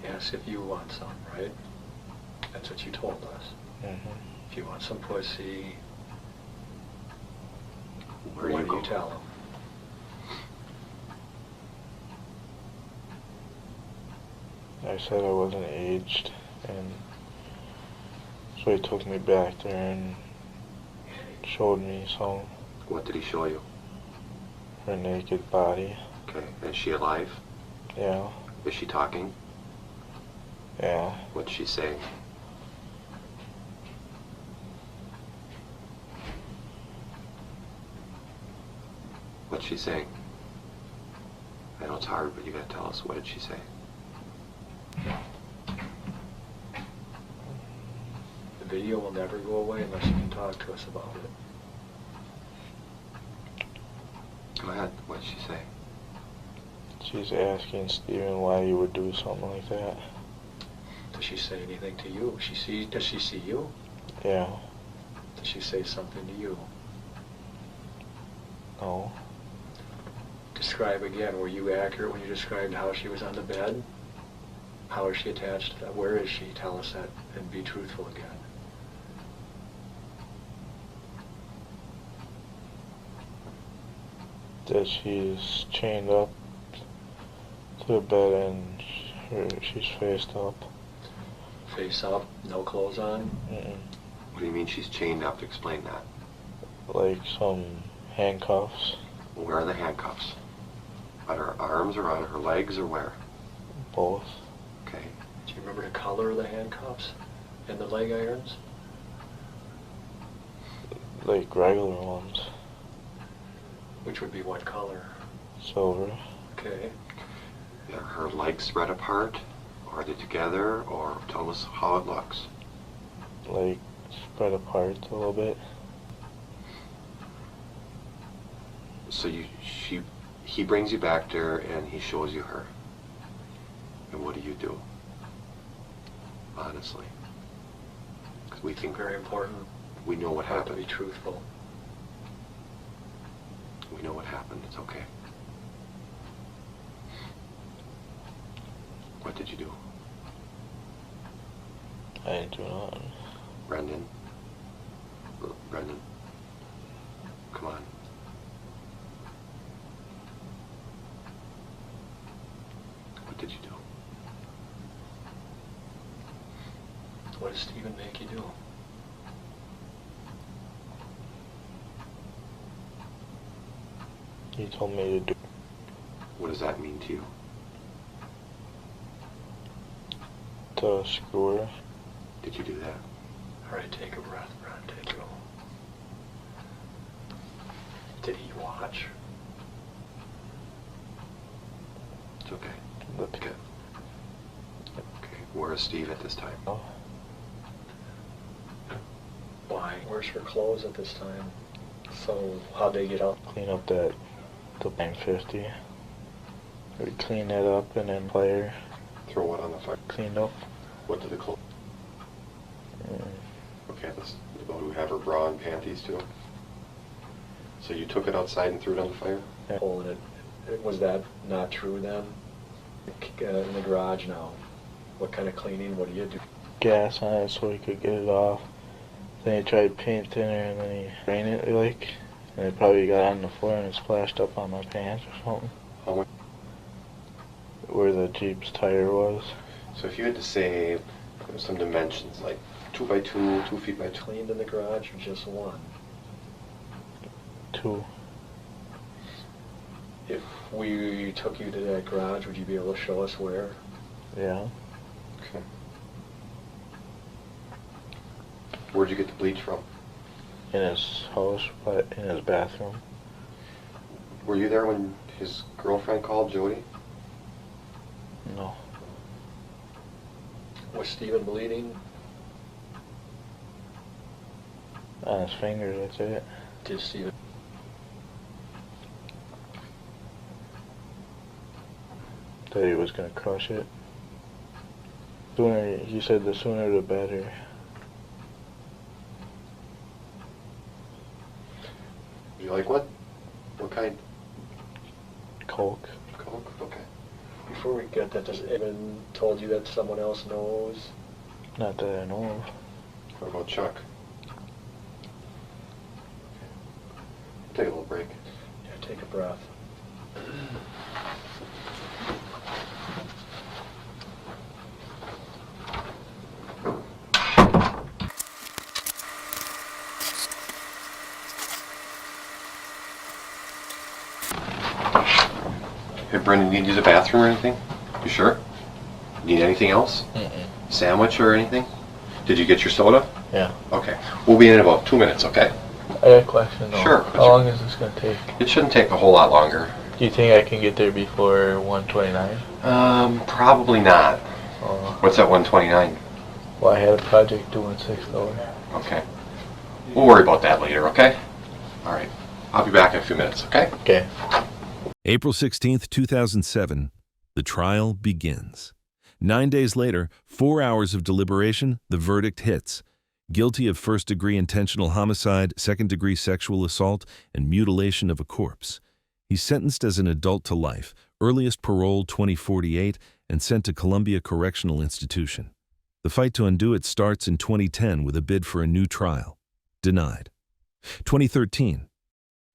Yes, if you want some, right? That's what you told us. Mm-hmm. If you want some pussy, Where what do do you you go? tell him? I said I wasn't aged, and so he took me back there and showed me some, What did he show you? her naked body. Okay, is she alive? Yeah, Is she talking? yeah. What's she saying? What's she saying? I know it's hard, but you gotta tell us. What did she say? The video will never go away unless you can talk to us about it. Go ahead. What did she say? She's asking Steven why you would do something like that. Does she say anything to you? Does she see you? Yeah, Does she say something to you? no. Describe again. Were you accurate when you described how she was on the bed? How is she attached to that? Where is she? Tell us that and be truthful again. That she's chained up to the bed and she's faced up. Face up, no clothes on. Mm-mm. What do you mean she's chained up? Explain that. Like some handcuffs, Where are the handcuffs? On her arms or on her legs or where? both. Okay. Do you remember the color of the handcuffs and the leg irons? Like regular ones. Which would be what color? Silver. Okay. Are her legs spread apart? Or are they together? Or tell us how it looks. Like spread apart a little bit. So he brings you back there and he shows you her. And what do? Honestly. Because we think Very important. we know what Have to happened. be truthful. We know what happened. It's okay. What did you do? I didn't do nothing. Brendan? Brendan? Come on. What did you do? What does Stephen make you do? He told me to do. What does that mean to you? To screw her. Did you do that? All right, take a breath, Brad. Take it all. Did he watch? It's okay. The Okay. Okay. Where is Steve at this time? Oh. Why? Where's her clothes at this time? So how'd they get out? Clean up the 950. We clean that up and then fire Throw what on the fire? cleaned up. What did the clothes? Mm. Okay, let's go to have her bra and panties too. So you took it outside and threw it on the fire? Pulling it. Was that not true then? In the garage now. What kind of cleaning? What do you do? Gas on it so he could get it off. Then he tried painting her and then he ran it like, and it probably got on the floor and it splashed up on my pants or something. How much? Where the Jeep's tire was. So if you had to say some dimensions, like 2 by 2, 2 feet by 2. Cleaned in the garage or just one? 2. If we took you to that garage, would you be able to show us where? Yeah. Okay. Where'd you get the bleach from? In his house, but in his bathroom. Were you there when his girlfriend called, Jody? No. Was Stephen bleeding? On his finger, that's it. Did Stephen? That he was gonna crush it. Sooner, he said the sooner the better. You like what? What kind? Coke. Coke? Okay. Before we get that, does Evan told you that someone else knows? Not that I know of. What about Chuck? Take a little break. Yeah, take a breath. Hey, Brendan, you need to use the bathroom or anything? You sure? Need anything else? Mm-mm. Sandwich or anything? Did you get your soda? Yeah. Okay. We'll be in about 2 minutes, okay? I got a question though. Sure. How long is this gonna take? It shouldn't take a whole lot longer. Do you think I can get there before 1:29? Probably not. Oh. What's that 129? Well, I had a project due in 6 hours. Okay. We'll worry about that later, okay? All right. I'll be back in a few minutes, okay? Okay. April 16th, 2007, the trial begins. 9 days later, 4 hours of deliberation, the verdict hits. Guilty of first-degree intentional homicide, second-degree sexual assault, and mutilation of a corpse. He's sentenced as an adult to life, earliest parole 2048, and sent to Columbia Correctional Institution. The fight to undo it starts in 2010 with a bid for a new trial. Denied. 2013.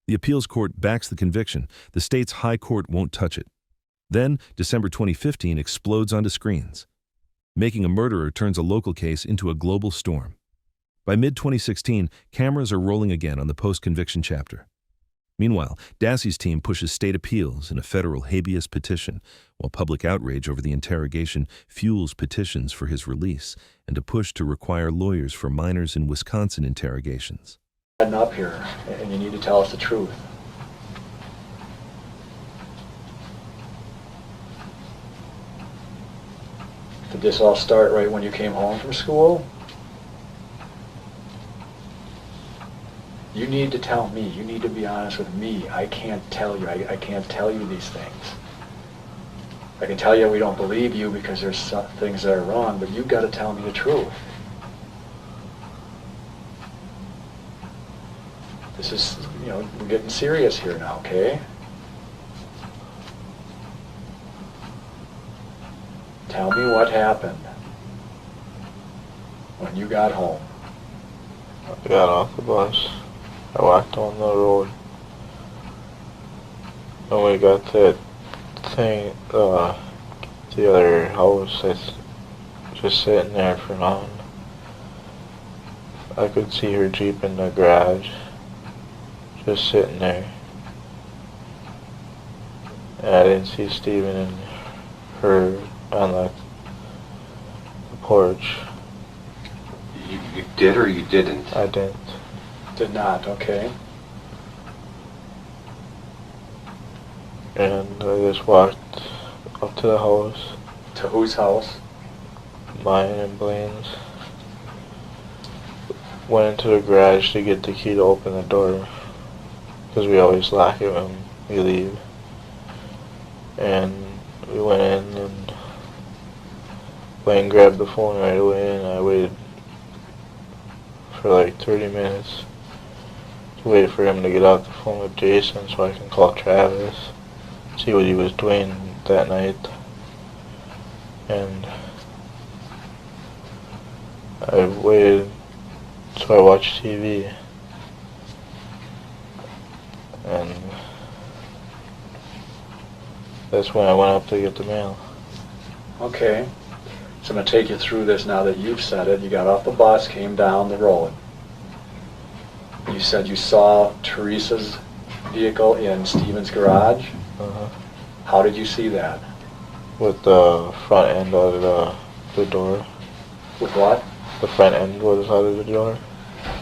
The appeals court backs the conviction. The state's high court won't touch it. Then, December 2015 explodes onto screens. Making a Murderer turns a local case into a global storm. By mid-2016, cameras are rolling again on the post-conviction chapter. Meanwhile, Dassey's team pushes state appeals and a federal habeas petition, while public outrage over the interrogation fuels petitions for his release and a push to require lawyers for minors in Wisconsin interrogations. Heading up here, and you need to tell us the truth. Did this all start right when you came home from school? You need to tell me. You need to be honest with me. I can't tell you. I can't tell you these things. I can tell you we don't believe you because there's some things that are wrong, but you've got to tell me the truth. This is, we're getting serious here now, okay? Tell me what happened when you got home. I got off the bus. I walked on the road. And we got that thing, the other house that's just sitting there for now. I could see her Jeep in the garage, just sitting there. And I didn't see Steven and her on the porch. You did or you didn't? I didn't. Did not, okay. And I just walked up to the house. To whose house? Mine and Blaine's. Went into the garage to get the key to open the door, because we always lock it when we leave. And we went in, and Blaine grabbed the phone right away, and I waited for like 30 minutes. Waited for him to get off the phone with Jason so I can call Travis, see what he was doing that night. And I waited, so I watched TV. And that's when I went up to get the mail. Okay. So I'm going to take you through this now that you've said it. You got off the bus, came down the road. You said you saw Teresa's vehicle in Steven's garage. Uh-huh. How did you see that? With the front end out of the door. With what? The front end was out of the door.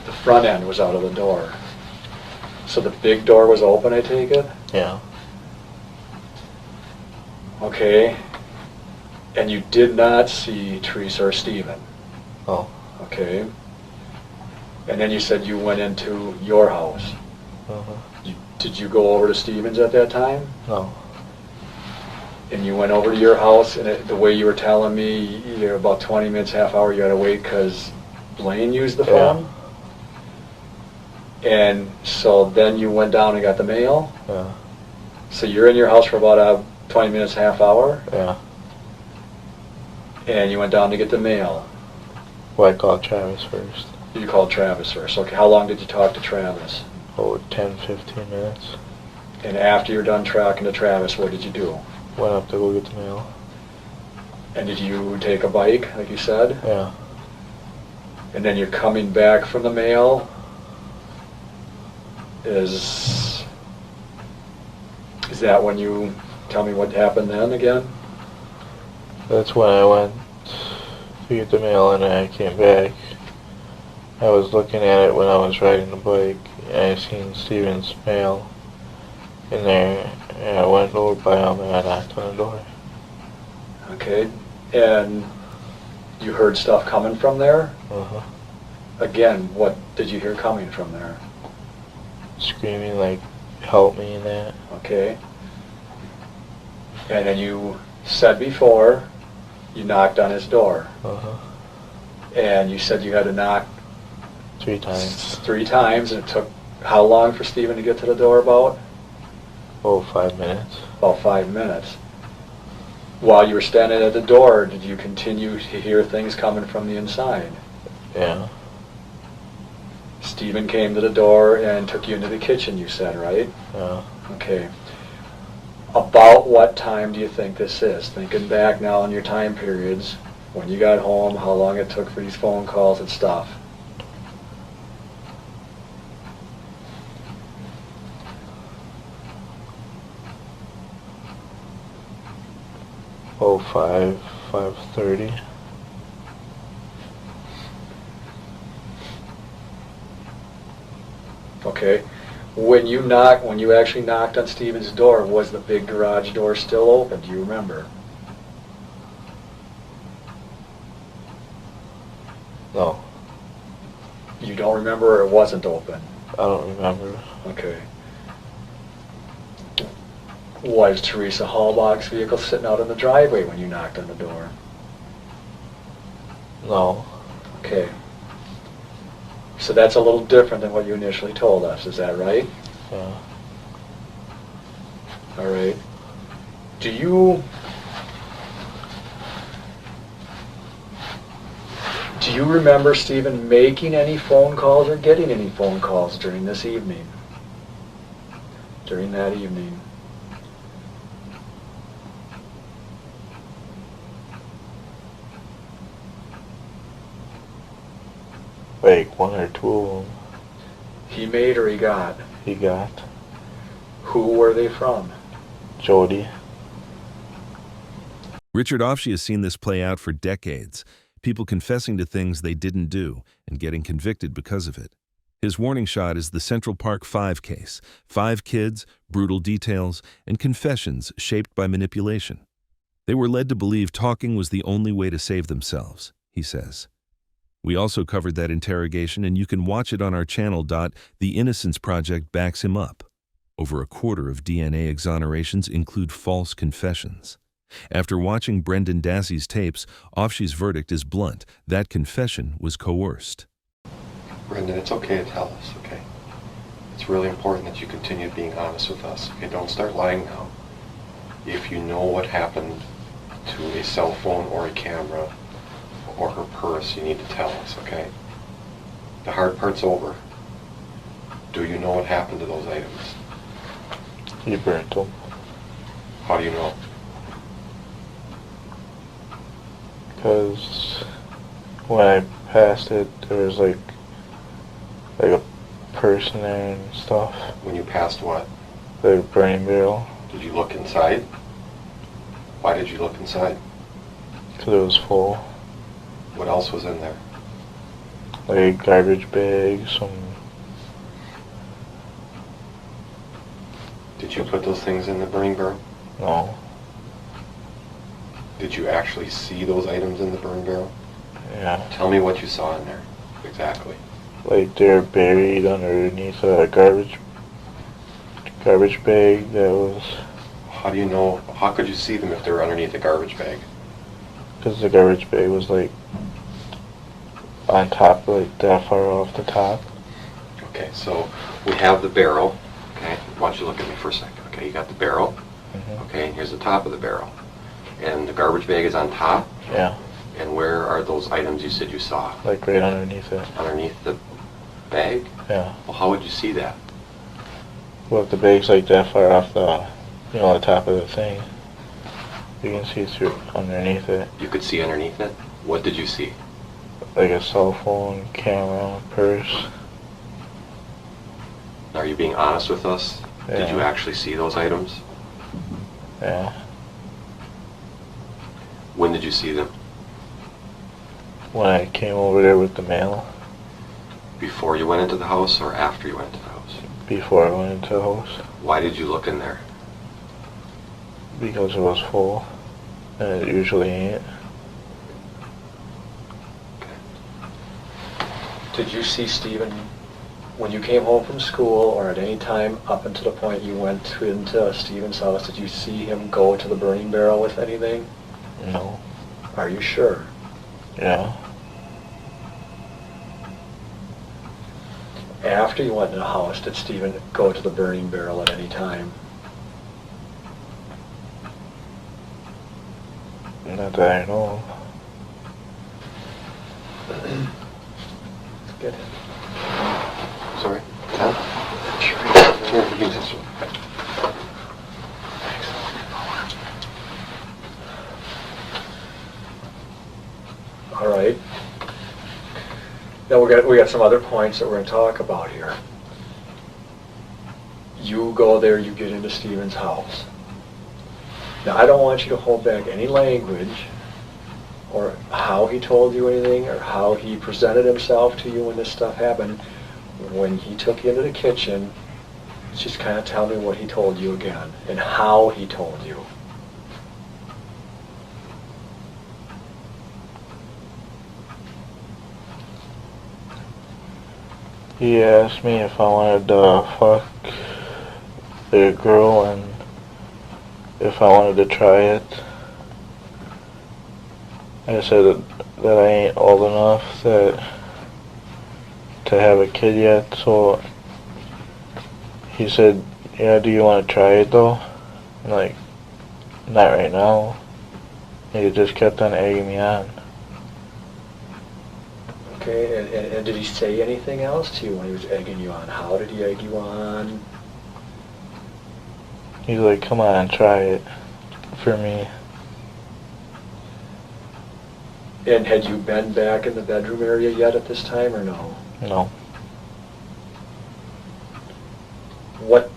The front end was out of the door. So the big door was open, I take it? Yeah. Okay. And you did not see Teresa or Steven? Oh. Okay. And then you said you went into your house. Uh-huh. Did you go over to Steven's at that time? No. And you went over to your house, and the way you were telling me, you're about 20 minutes, half hour, you had to wait because Blaine used the phone? Yeah. And so then you went down and got the mail? Yeah. So you're in your house for about 20 minutes, half hour? Yeah. And you went down to get the mail? Well, I called Travis first. You called Travis first. Okay, how long did you talk to Travis? Oh, 10, 15 minutes. And after you're done talking to Travis, what did you do? Went up to go get the mail. And did you take a bike, like you said? Yeah. And then you're coming back from the mail? Is that when you tell me what happened then again? That's when I went to get the mail and I came back. I was looking at it when I was riding the bike, and I seen Steven's mail in there, and I went over by him and I knocked on the door. Okay, and you heard stuff coming from there? Uh-huh. Again, what did you hear coming from there? Screaming like, help me and that. Okay. And then you said before, you knocked on his door. Uh-huh. And you said you had to knock 3 times. 3 times, and it took how long for Steven to get to the door about? Oh, 5 minutes. About 5 minutes. While you were standing at the door, did you continue to hear things coming from the inside? Yeah. Steven came to the door and took you into the kitchen, you said, right? Yeah. Okay. About what time do you think this is? Thinking back now on your time periods, when you got home, how long it took for these phone calls and stuff. about 5:30. Okay. When you actually knocked on Stephen's door, was the big garage door still open? Do you remember? No, You don't remember, or it wasn't open? I don't remember. Okay. Was Teresa Hallbach's vehicle sitting out in the driveway when you knocked on the door? No. Okay. So that's a little different than what you initially told us, is that right? Yeah. All right. Do you remember Stephen making any phone calls or getting any phone calls during this evening? During that evening? Like 1 or 2 of them He made or he got? he got. Who were they from? Jody. Richard Offshee has seen this play out for decades. People confessing to things they didn't do and getting convicted because of it. His warning shot is the Central Park 5 case. 5 kids, brutal details, and confessions shaped by manipulation. They were led to believe talking was the only way to save themselves, he says. We also covered that interrogation, and you can watch it on our channel. The Innocence Project backs him up. Over a quarter of DNA exonerations include false confessions. After watching Brendan Dassey's tapes, Offshee's verdict is blunt. That confession was coerced. Brendan, it's okay to tell us, okay? It's really important that you continue being honest with us, okay? Don't start lying now. If you know what happened to a cell phone or a camera or her purse, you need to tell us, okay? The hard part's over. Do you know what happened to those items? He burnt them. How do you know? Because when I passed it, there was like a person there and stuff. When you passed what? The burning barrel. Did you look inside? Why did you look inside? Because it was full. What else was in there? Like a garbage bag, some... Did you put those things in the burning barrel? No. Did you actually see those items in the burn barrel? Yeah. Tell me what you saw in there, exactly. Like they're buried underneath a garbage bag that was... How do you know, how could you see them if they were underneath a garbage bag? Because the garbage bag was like on top, like that far off the top. Okay, so we have the barrel, okay? Why don't you look at me for a second, okay? You got the barrel, okay, and here's the top of the barrel. And the garbage bag is on top? Yeah. And where are those items you said you saw? Like right underneath it. Underneath the bag? Yeah. Well, how would you see that? Well, if the bag's like that far off the, the top of the thing, you can see through underneath it. You could see underneath it? What did you see? Like a cell phone, camera, purse. Are you being honest with us? Yeah. Did you actually see those items? Yeah. When did you see them? When I came over there with the mail. Before you went into the house or after you went into the house? Before I went into the house. Why did you look in there? Because it was full. And it usually ain't. Did you see Stephen when you came home from school, or at any time up until the point you went into Stephen's house? Did you see him go to the burning barrel with anything? No. Are you sure? Yeah. After you went in the house, did Stephen go to the burning barrel at any time? Not that I know of. Good. Sorry? Tom? Sure. Here, use this one. All right. Now we got some other points that we're going to talk about here. You go there, you get into Stephen's house. Now, I don't want you to hold back any language or how he told you anything or how he presented himself to you when this stuff happened. When he took you into the kitchen, just kind of tell me what he told you again and how he told you. He asked me if I wanted to fuck the girl and if I wanted to try it. I said that I ain't old enough to have a kid yet, so he said, yeah, do you want to try it though? I'm like, not right now. He just kept on egging me on. Okay, and did he say anything else to you when he was egging you on? How did he egg you on? He's like, come on, try it for me. And had you been back in the bedroom area yet at this time or no? No. What,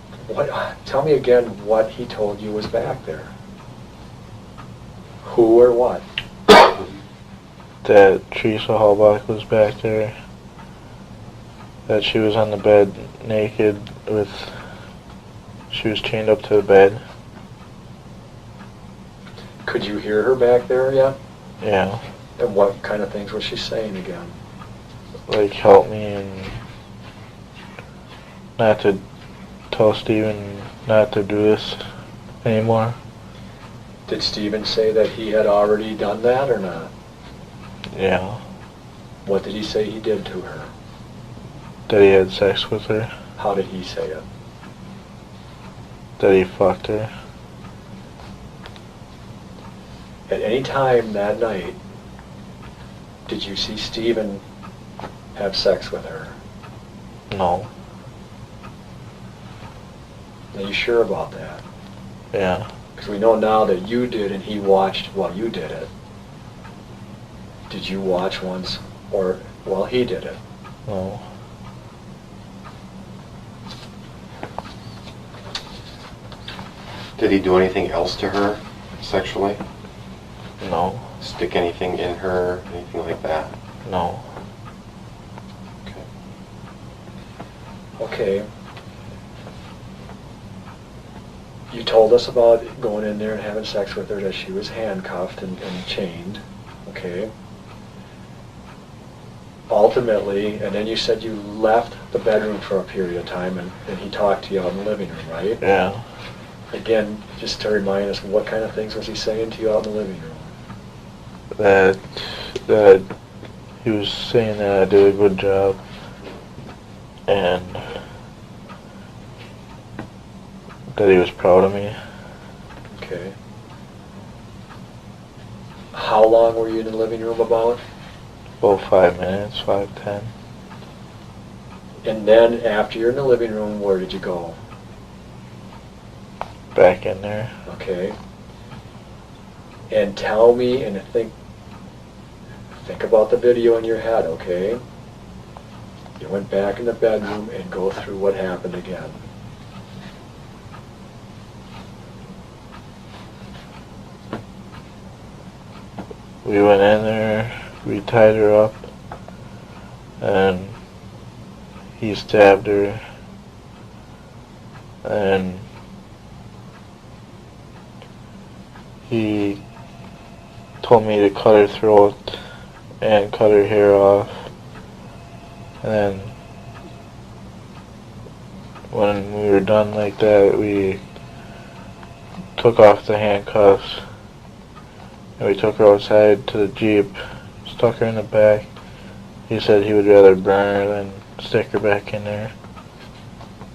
tell me again what he told you was back there. Who or what? That Teresa Hallbach was back there. That she was on the bed naked she was chained up to the bed. Could you hear her back there yet? Yeah. And what kind of things was she saying again? Like, help me and not to tell Steven not to do this anymore. Did Steven say that he had already done that or not? Yeah. What did he say he did to her? That he had sex with her. How did he say it? That he fucked her. At any time that night, did you see Steven have sex with her? No. Are you sure about that? Yeah. Because we know now that you did and he watched while you did it. Did you watch once or while he did it? No. Did he do anything else to her sexually? No. Stick anything in her, anything like that? No. Okay. Okay. You told us about going in there and having sex with her, that she was handcuffed and chained. Okay. Ultimately, and then you said you left the bedroom for a period of time and he talked to you out in the living room, right? Yeah. Again, just to remind us, what kind of things was he saying to you out in the living room? That he was saying that I did a good job and that he was proud of me. Okay. How long were you in the living room about? About 5 minutes, 5-10. And then after you're in the living room, where did you go? Back in there. Okay. And tell me and think about the video in your head, okay? You went back in the bedroom and go through what happened again. We went in there, we tied her up, and he stabbed her, and he told me to cut her throat and cut her hair off, and then when we were done like that, we took off the handcuffs and we took her outside to the Jeep, stuck her in the back. He said he would rather burn her than stick her back in there.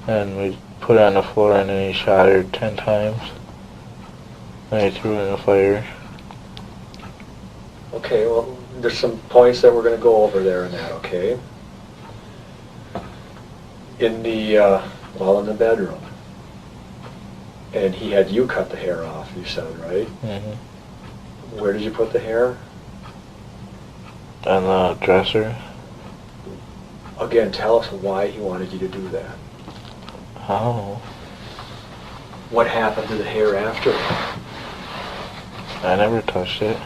And we put her on the floor and then he shot her 10 times. And he threw her in the fire. Okay, well, there's some points that we're going to go over there in that, okay? In the, in the bedroom. And he had you cut the hair off, you said, right? Mm-hmm. Where did you put the hair? On the dresser. Again, tell us why he wanted you to do that. I don't know. What happened to the hair after? I never touched it.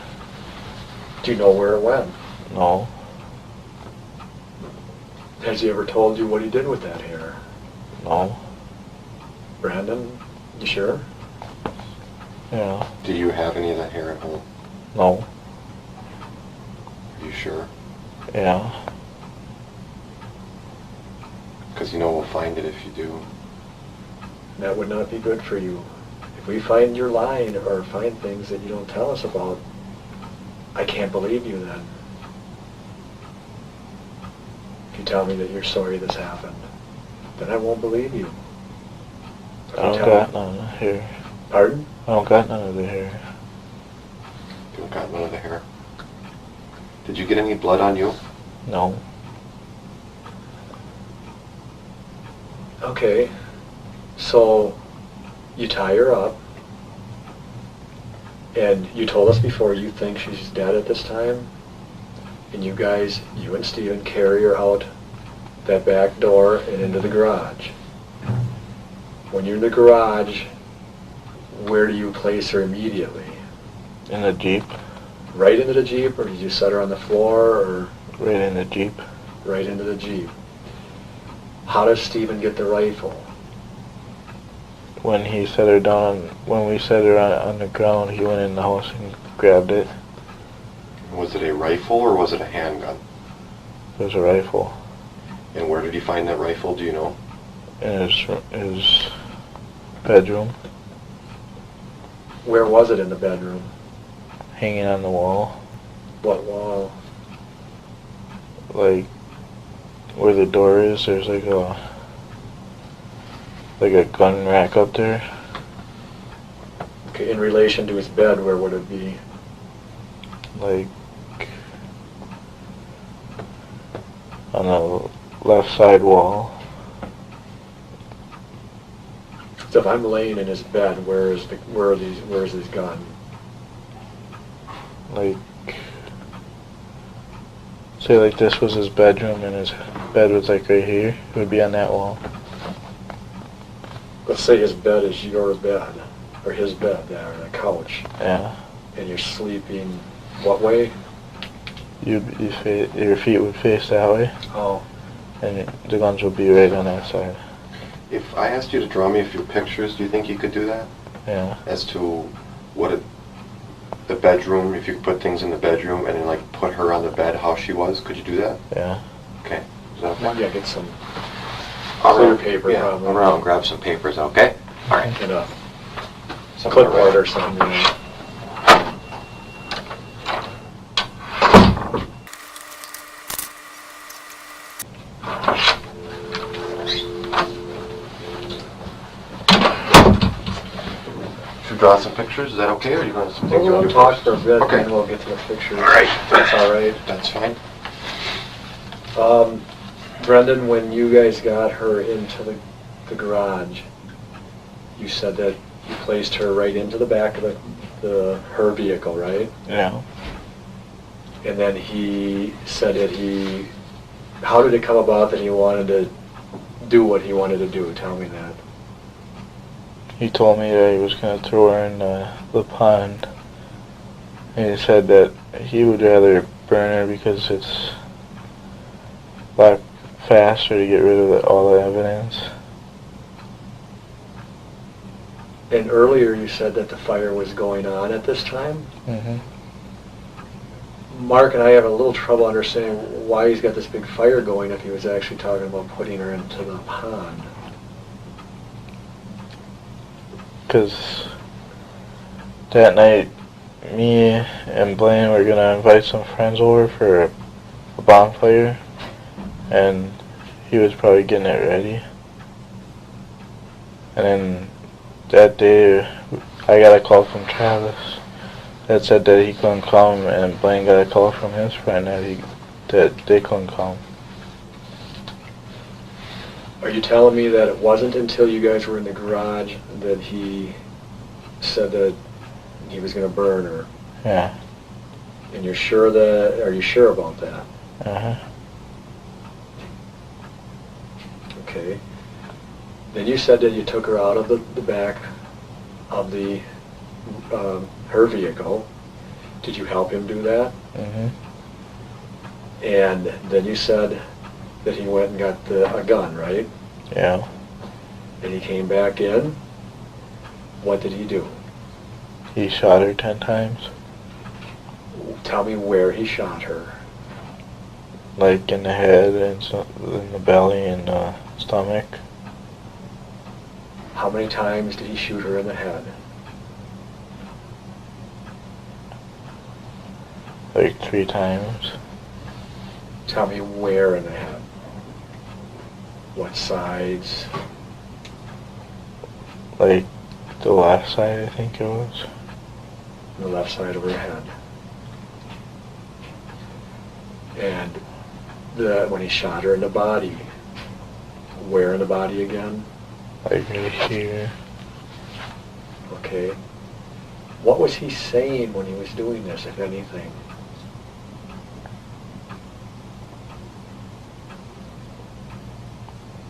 Do you know where it went? No. Has he ever told you what he did with that hair? No. Brandon, you sure? Yeah. Do you have any of that hair at home? No. Are you sure? Yeah. Because you know we'll find it if you do. That would not be good for you. If we find you're lying or find things that you don't tell us about, I can't believe you then. If you tell me that you're sorry this happened, then I won't believe you. If I you don't tell got me- none of the hair. Pardon? I don't got none of the hair. You don't got none of the hair. Did you get any blood on you? No. Okay, so you tie her up, and you told us before you think she's dead at this time, and you guys, you and Steven, carry her out that back door and into the garage. When you're in the garage, where do you place her immediately? In the Jeep. Right into the Jeep, or did you set her on the floor, or Right in the Jeep. right into the Jeep? How does Steven get the rifle? When he set her down, when we set her on the ground, he went in the house and grabbed it. Was it a rifle or was it a handgun? It was a rifle. And where did he find that rifle, do you know? In his bedroom, Where was it in the bedroom? hanging on the wall. What wall? Like, where the door is, there's like a gun rack up there. Okay, in relation to his bed, where would it be? Like, on the left side wall. So if I'm laying in his bed, where is his gun? Like, say like this was his bedroom and his bed was like right here, it would be on that wall. Let's say his bed is your bed, or his bed there, on a couch, Yeah. and you're sleeping what way? Your feet would face that way, Oh, and the guns would be right on that side. If I asked you to draw me a few pictures, do you think you could do that? Yeah. As to what the bedroom, if you could put things in the bedroom and then like put her on the bed, how she was, could you do that? Yeah. Okay. Is that yeah, okay? get some I'll clear run- paper, yeah, probably. I'll run out and grab some papers, okay? All right. and a Something to clipboard write. or something. You know. Should we draw some pictures? Is that okay, or are you going to some things you We'll want to do talk first? for a bit, Okay. and then we'll get to the pictures. All right. That's all right. That's fine. Brendan, when you guys got her into the garage, you said that you placed her right into the back of her vehicle, right? Yeah. And then he said that how did it come about that he wanted to do what he wanted to do? Tell me that. He told me that he was going to throw her in the pond. And he said that he would rather burn her because it's a lot faster to get rid of all the evidence. And earlier you said that the fire was going on at this time? Mm-hmm. Mark and I have a little trouble understanding why he's got this big fire going if he was actually talking about putting her into the pond. Because that night, me and Blaine were going to invite some friends over for a bonfire, and he was probably getting it ready. And then that day, I got a call from Travis that said that he couldn't come, and Blaine got a call from his friend that they couldn't come. Are you telling me that it wasn't until you guys were in the garage that he said that he was going to burn her? Yeah. And are you sure about that? Uh-huh. Okay. Then you said that you took her out of the back of the her vehicle. Did you help him do that? Mm-hmm. And then you said that he went and got a gun, right? Yeah. And he came back in. What did he do? He shot her 10 times. Tell me where he shot her. Like in the head and in the belly and the stomach. How many times did he shoot her in the head? Like 3 times. Tell me where in the head. What sides? Like the left side, I think it was. The left side of her head. And when he shot her in the body, where in the body again? Like right here. Okay. What was he saying when he was doing this, if anything?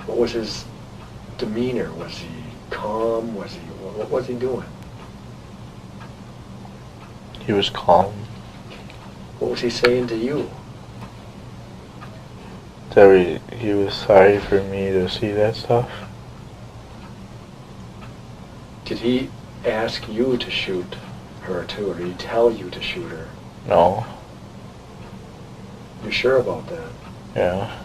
What was his demeanor? Was he calm? What was he doing? He was calm. What was he saying to you? That he was sorry for me to see that stuff. Did he ask you to shoot her too, or did he tell you to shoot her? No. You sure about that? Yeah.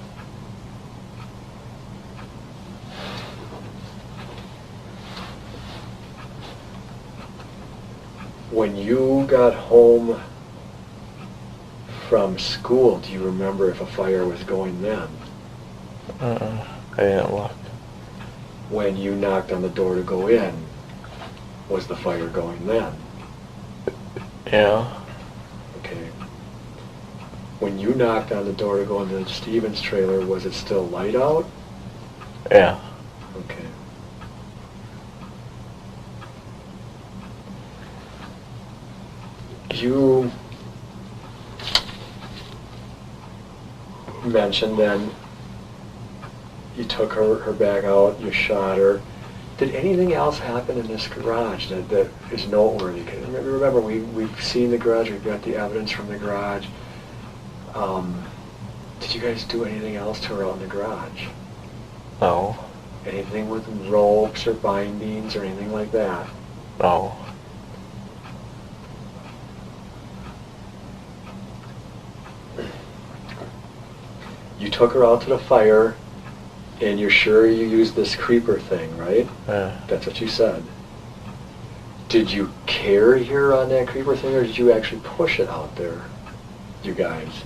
When you got home from school, do you remember if a fire was going then? I didn't look. When you knocked on the door to go in, was the fire going then? Yeah. Okay. When you knocked on the door to go into Stephen's trailer, was it still light out? Yeah. Okay. You mentioned then you took her bag out, you shot her. Did anything else happen in this garage that is noteworthy? 'Cause remember, we've seen the garage, we've got the evidence from the garage. Did you guys do anything else to her out in the garage? No. Anything with ropes or bindings or anything like that? No. You took her out to the fire, and you're sure you used this creeper thing, right? Yeah. That's what you said. Did you carry her on that creeper thing, or did you actually push it out there, you guys?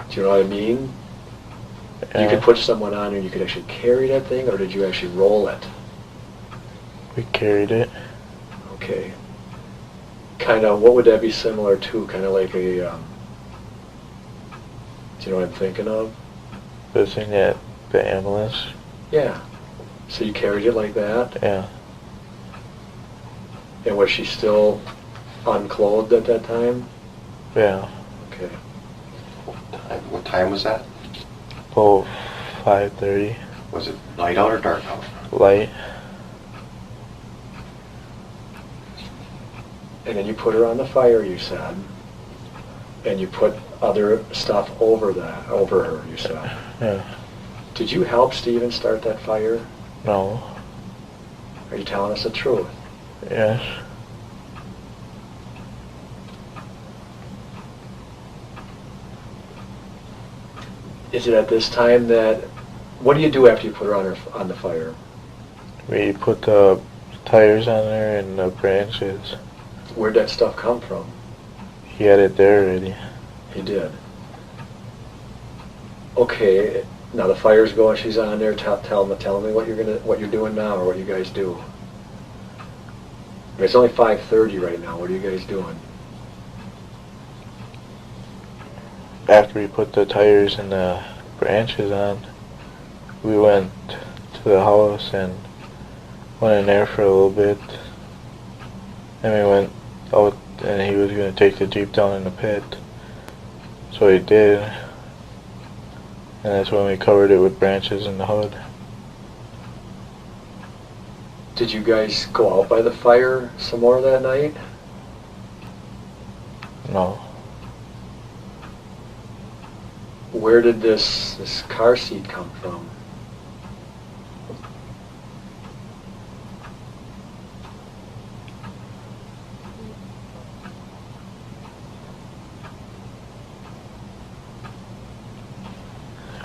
Do you know what I mean? Yeah. You could put someone on and you could actually carry that thing, or did you actually roll it? We carried it. Okay. Kind of, what would that be similar to? Kind of like a, do you know what I'm thinking of? The thing that the ambulance. Yeah. So you carried it like that? Yeah. And was she still unclothed at that time? Yeah. Okay. What time was that? About 5:30. Was it light out or dark out? Light. And then you put her on the fire, you said, and you put other stuff over her, you said. Yeah. Did you help Stephen start that fire? No. Are you telling us the truth? Yes. Is it at this time that, what do you do after you put her on the fire? We put the tires on there and the branches. Where'd that stuff come from? He had it there already. He did. Okay, now the fire's going, she's on there, tell me what you're doing now, or what you guys do. I mean, it's only 5:30 right now, what are you guys doing? After we put the tires and the branches on, we went to the house and went in there for a little bit. And we went out and he was going to take the Jeep down in the pit. So he did. And that's when we covered it with branches in the hood. Did you guys go out by the fire some more that night? No. Where did this car seat come from?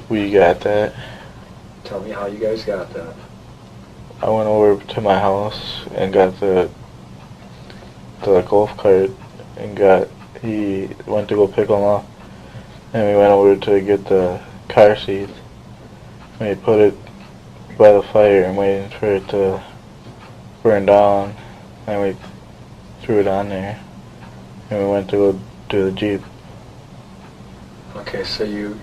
We got that. Tell me how you guys got that. I went over to my house and got the golf cart and he went to go pick them up, and we went over to get the car seat. We put it by the fire and waiting for it to burn down, and we threw it on there, and we went to go do the Jeep. Okay, so you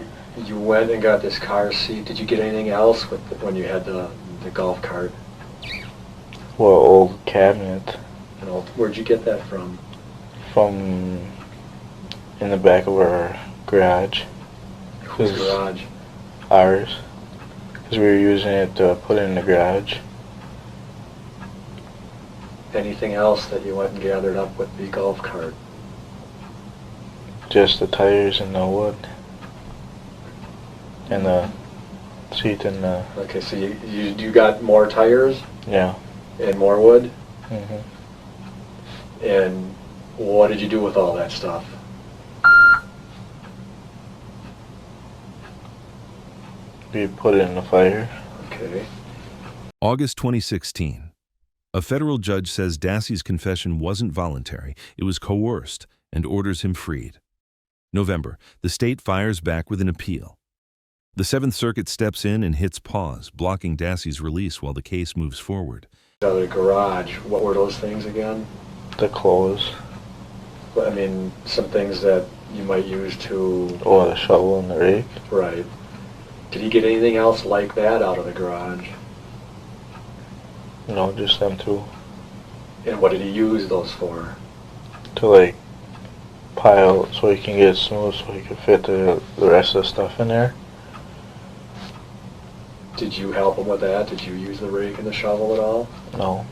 went and got this car seat. Did you get anything else when you had the golf cart? Well, old cabinet Where'd you get that from? from in the back of our garage. Whose garage? Ours. Because we were using it to put in the garage. Anything else that you went and gathered up with the golf cart? Just the tires and the wood. And the seat and the... Okay, so you got more tires Yeah. and more wood? hmm And what did you do with all that stuff? We put it in the fire. Okay. August 2016. A federal judge says Dassey's confession wasn't voluntary, it was coerced, and orders him freed. November, the state fires back with an appeal. The Seventh Circuit steps in and hits pause, blocking Dassey's release while the case moves forward. Out of the garage, what were those things again? The clothes. I mean, some things that you might use to... Oh, the shovel and the rake. Right. Did he get anything else like that out of the garage? No, just them two. And what did he use those for? To like pile so he can get it smooth so he can fit the rest of the stuff in there. Did you help him with that? Did you use the rake and the shovel at all? No.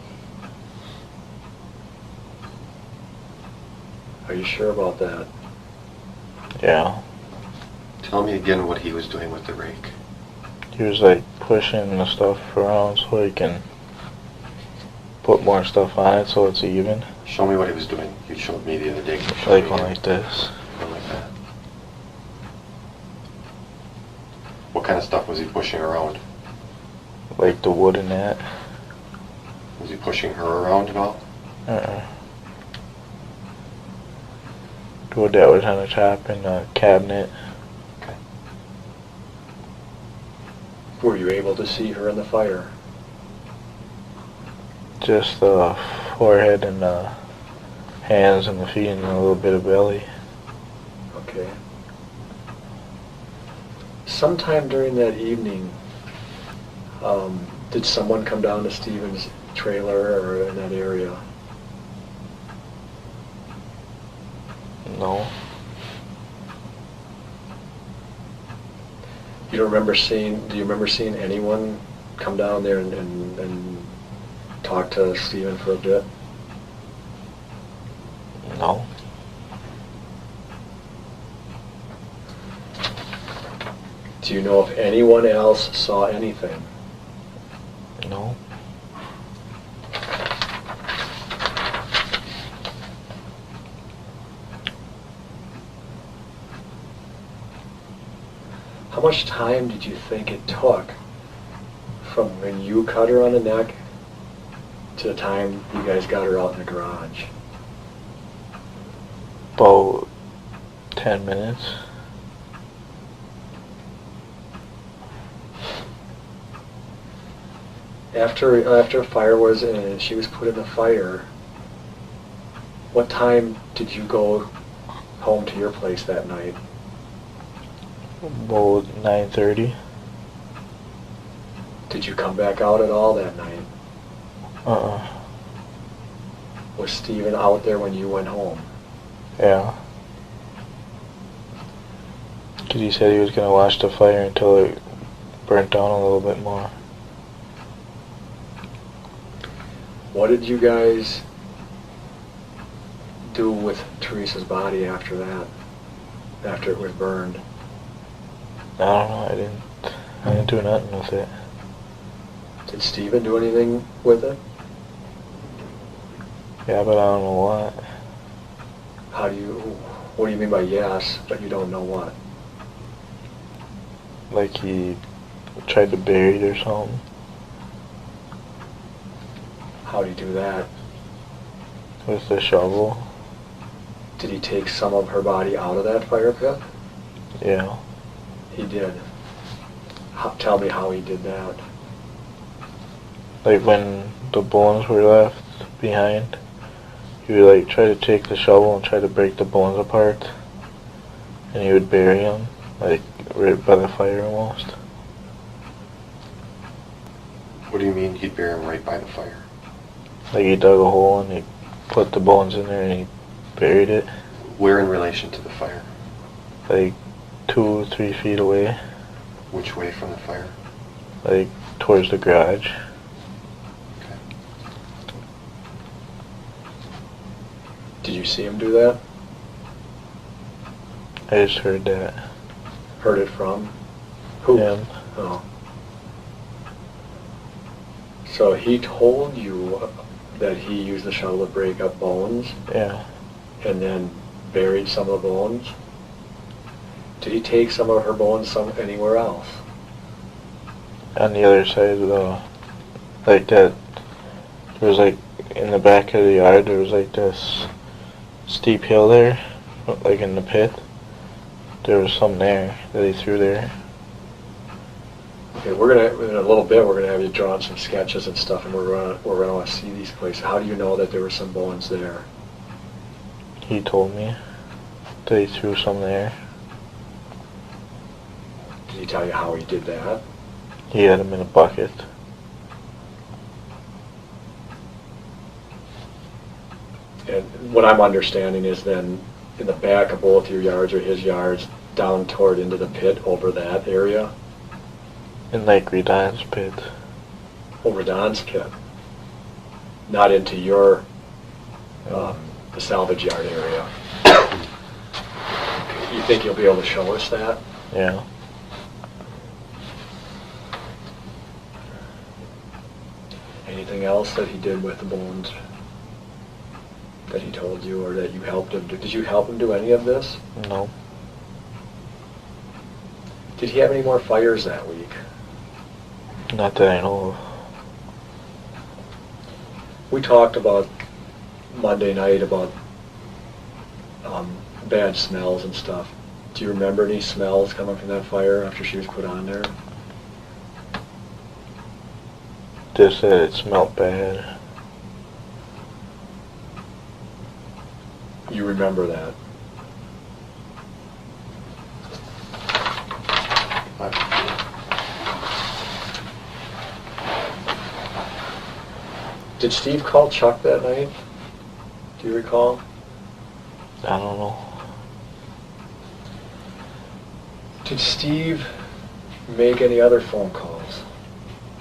Are you sure about that? Yeah. Tell me again what he was doing with the rake. He was like pushing the stuff around so he can put more stuff on it so it's even. Show me what he was doing. You showed me the other day. Like one like this. One like that. What kind of stuff was he pushing around? Like the wood in that. Was he pushing her around at all? The wood that was on the top in the cabinet. Okay. Were you able to see her in the fire? Just the forehead and the hands and the feet and a little bit of belly. Okay. Sometime during that evening, did someone come down to Stephen's trailer or in that area? No. Do you remember seeing anyone come down there and talk to Stephen for a bit? No. Do you know if anyone else saw anything? No. How much time did you think it took from when you cut her on the neck to the time you guys got her out in the garage? About 10 minutes. After fire was in and she was put in the fire, what time did you go home to your place that night? About 9:30. Did you come back out at all that night? Was Stephen out there when you went home? Yeah. Because he said he was going to watch the fire until it burnt down a little bit more. What did you guys do with Teresa's body after that? After it was burned? I don't know. I didn't do nothing with it. Did Steven do anything with it? Yeah, but I don't know what. What do you mean by yes, but you don't know what? Like he tried to bury it or something. How did he do that? With the shovel. Did he take some of her body out of that fire pit? Yeah. He did. Tell me how he did that. Like when the bones were left behind, he would like try to take the shovel and try to break the bones apart, and he would bury them, like right by the fire almost. What do you mean he'd bury him right by the fire? Like he dug a hole and he put the bones in there and he buried it. Where in relation to the fire? Like 2 or 3 feet away, Which way from the fire? like towards the garage. Okay. Did you see him do that? I just heard that. Heard it from? Who? Him. Oh. So he told you that he used the shovel to break up bones Yeah. and then buried some of the bones? Did he take some of her bones anywhere else? On the other side of the, like that, there was like, in the back of the yard, there was like this steep hill there, like in the pit. There was some there that he threw there. Okay, in a little bit, we're gonna have you draw on some sketches and stuff, and we're gonna want to see these places. How do you know that there were some bones there? He told me that he threw some there. Did he tell you how he did that? He had them in a bucket. And what I'm understanding is then in the back of both your yards or his yards, down toward into the pit over that area, In like Redon's pit. over Don's pit, not into your the salvage yard area. You think you'll be able to show us that? Yeah. Anything else that he did with the bones that he told you or that you helped him do? Did you help him do any of this? No. Did he have any more fires that week? Not that I know of. We talked about Monday night about bad smells and stuff. Do you remember any smells coming from that fire after she was put on there? Just that it smelled bad. You remember that? Did Steve call Chuck that night? Do you recall? I don't know. Did Steve make any other phone calls?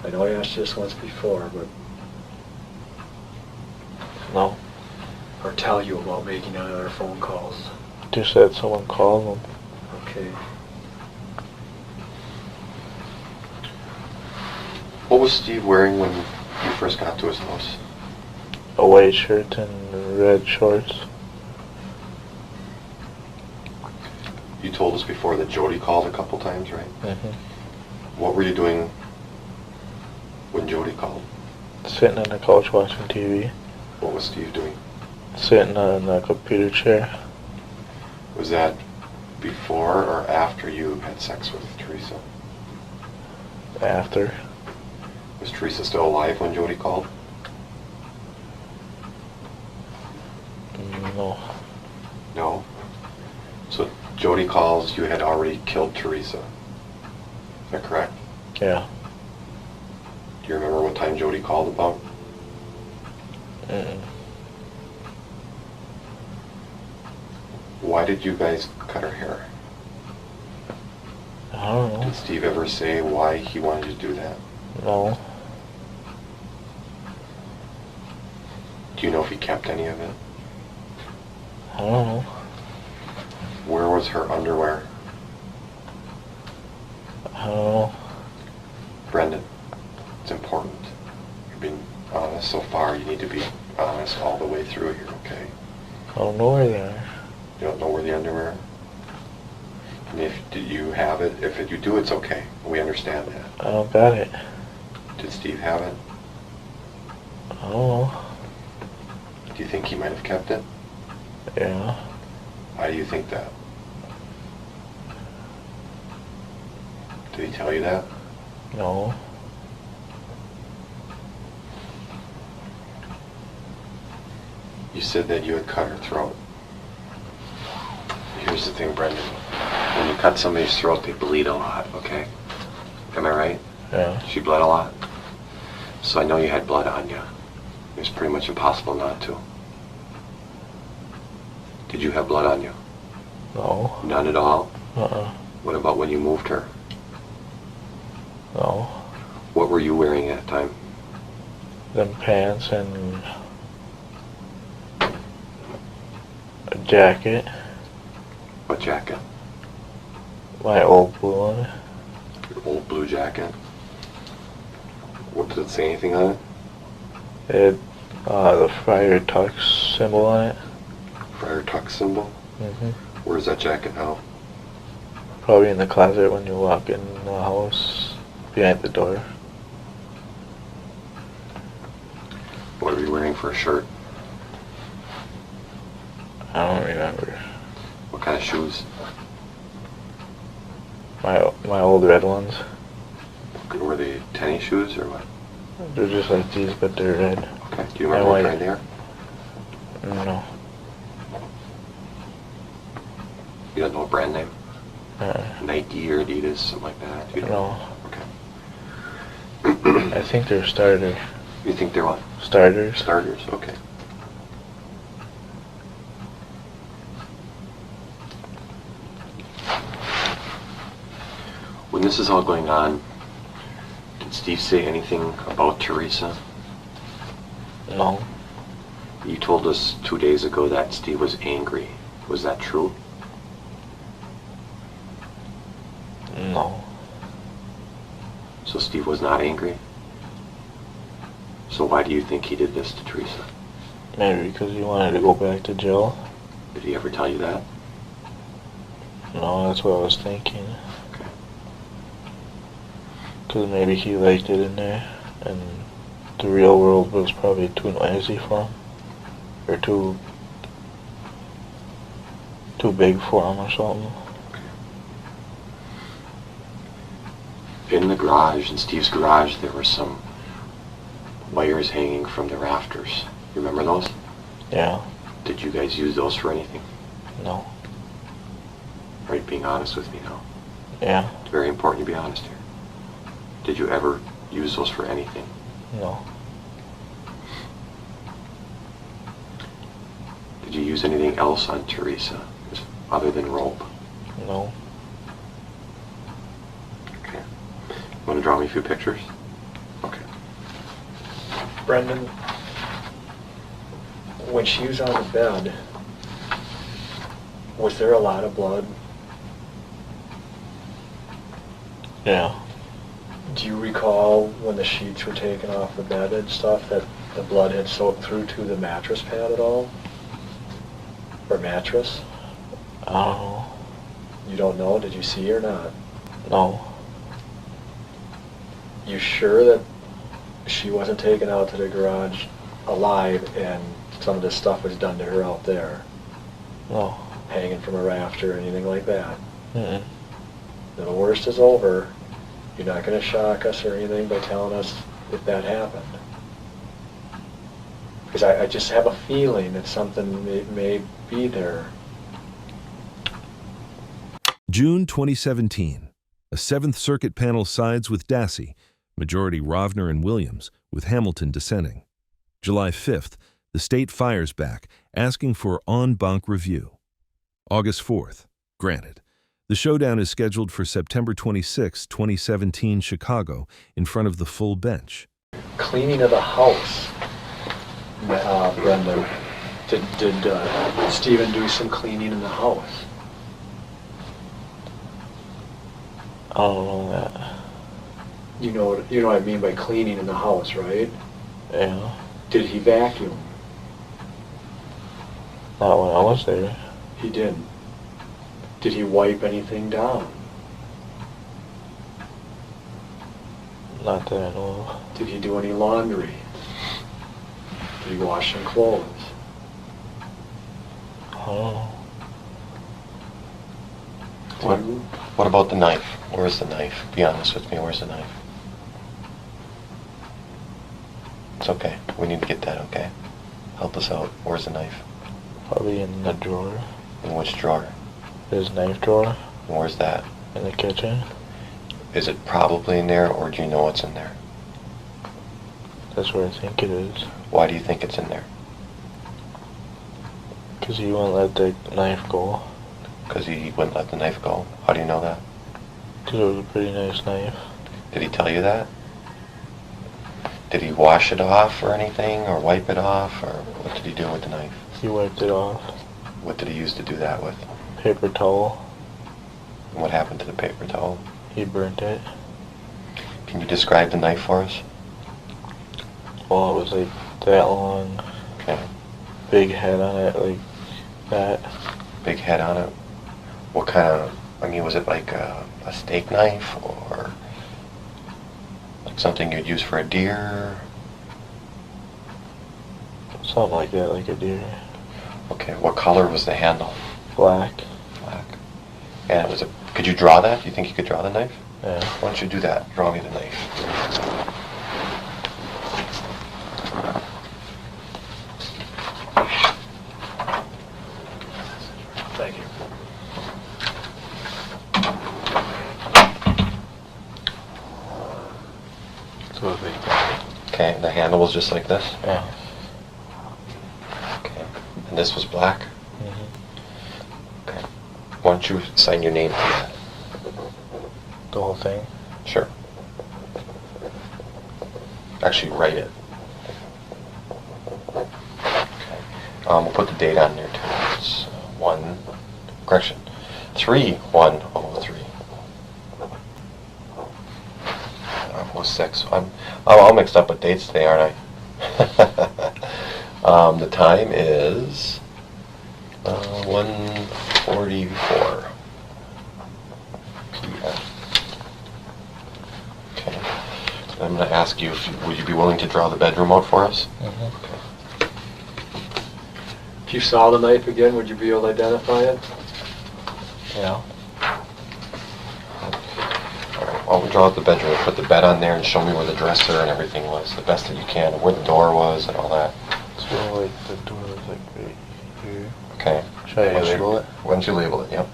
I know I asked you this once before, but No. or tell you about making any other phone calls. Just that someone called him. Okay. What was Steve wearing when you first got to his house? A white shirt and red shorts. You told us before that Jody called a couple times, right? Mm-hmm. What were you doing when Jody called? Sitting on the couch watching TV. What was Steve doing? Sitting on the computer chair. Was that before or after you had sex with Teresa? After. Was Teresa still alive when Jody called? No. No? So Jody calls, you had already killed Teresa. Is that correct? Yeah. Do you remember what time Jody called about? Mm-mm. Why did you guys cut her hair? I don't know. Did Steve ever say why he wanted you to do that? No. Do you know if he kept any of it? I don't know. Where was her underwear? I don't know. Brendan, it's important. You're being honest so far. You need to be honest all the way through here, okay? I don't know where they are. You don't know where the underwear are? And if you have it, if you do, it's okay. We understand that. I don't got it. Did Steve have it? I don't know. Do you think he might have kept it? Yeah. Why do you think that? Did he tell you that? No. You said that you had cut her throat. Here's the thing, Brendan. When you cut somebody's throat, they bleed a lot, okay? Am I right? Yeah. She bled a lot? So I know you had blood on you. It was pretty much impossible not to. Did you have blood on you? No. None at all? Uh-uh. What about when you moved her? No. What were you wearing at the time? Them pants and a jacket. What jacket? My old blue one. Your old blue jacket? What, does it say anything on it? It had the Friar Tux symbol on it. Friar Tuck symbol? Mm-hmm. Where's that jacket now? Probably in the closet when you walk in the house, behind the door. What are you wearing for a shirt? I don't remember. What kind of shoes? My old red ones. Were they tennis shoes or what? They're just like these, but they're red. Okay. Do you remember what white. kind they are? No. You don't know a brand name? Uh, Nike or Adidas, something like that? You don't no. Okay. I think they're starter. You think they're what? Starters. Starters, okay. When this is all going on, did Steve say anything about Teresa? No. You told us 2 days ago that Steve was angry. Was that true? No. So Steve was not angry? So why do you think he did this to Teresa? Maybe because he wanted to go back to jail. Did he ever tell you that? No, that's what I was thinking. Okay. Because maybe he liked it in there, and the real world was probably too noisy for him. Or too big for him or something. In the garage, in Steve's garage, there were some wires hanging from the rafters. You remember those? Yeah. Did you guys use those for anything? No. Are you being honest with me now? Yeah. It's very important to be honest here. Did you ever use those for anything? No. Did you use anything else on Teresa other than rope? No. Okay. Want to draw me a few pictures? Okay. Brendan, when she was on the bed, was there a lot of blood? Yeah. Do you recall when the sheets were taken off the bed and stuff that the blood had soaked through to the mattress pad at all? Or mattress? I don't know. You don't know? Did you see or not? No. You sure that she wasn't taken out to the garage alive and some of this stuff was done to her out there? No. Hanging from a rafter or anything like that? Mm-mm. The worst is over. You're not going to shock us or anything by telling us if that happened. Because I just have a feeling that something may be there. June 2017. A Seventh Circuit panel sides with Dassey, majority Rovner and Williams, with Hamilton dissenting. July 5th, the state fires back, asking for en banc review. August 4th, granted. The showdown is scheduled for September 26, 2017, Chicago, in front of the full bench. Cleaning of the house. Brendan, did Stephen do some cleaning in the house? I don't know that. You know what I mean by cleaning in the house, right? Yeah. Did he vacuum? Not when I was there. He didn't. Did he wipe anything down? Not that I know of. Did he do any laundry? Did he wash some clothes? I don't know. What about the knife? Where's the knife? Be honest with me, where's the knife? It's okay. We need to get that, okay? Help us out. Where's the knife? Probably in the drawer. In which drawer? His knife drawer. And where's that? In the kitchen. Is it probably in there, or do you know what's in there? That's where I think it is. Why do you think it's in there? Because he wouldn't let the knife go. Because he wouldn't let the knife go. How do you know that? Because it was a pretty nice knife. Did he tell you that? Did he wash it off or anything, or wipe it off, or what did he do with the knife? He wiped it off. What did he use to do that with? Paper towel. And what happened to the paper towel? He burnt it. Can you describe the knife for us? Well, it was like that long. Okay. Big head on it, like that. Big head on it. What kind of, I mean, was it like a steak knife, or like something you'd use for a deer? Something like that, like a deer. Okay, what color was the handle? Black. Black. And it was a, could you draw that? Do you think you could draw the knife? Yeah. Why don't you do that? Draw me the knife. Thank you. So it's like that. Okay, the handle was just like this? Yeah. Okay. And this was black? Mm-hmm. Okay. Why don't you sign your name to that? The whole thing. Sure. Actually, write it. Okay. We'll put the date on there too. It's 3/1/03. Was 6. I'm all mixed up with dates today, aren't I? The time is 1:44 p.m. Okay. I'm going to ask you, would you be willing to draw the bedroom out for us? Mm-hmm. Okay. If you saw the knife again, would you be able to identify it? Yeah. I'll draw out the bedroom, put the bed on there, and show me where the dresser and everything was, the best that you can, and where the door was and all that. So like the door was like right here. Okay. Should I label it? Why don't you label it? Yep.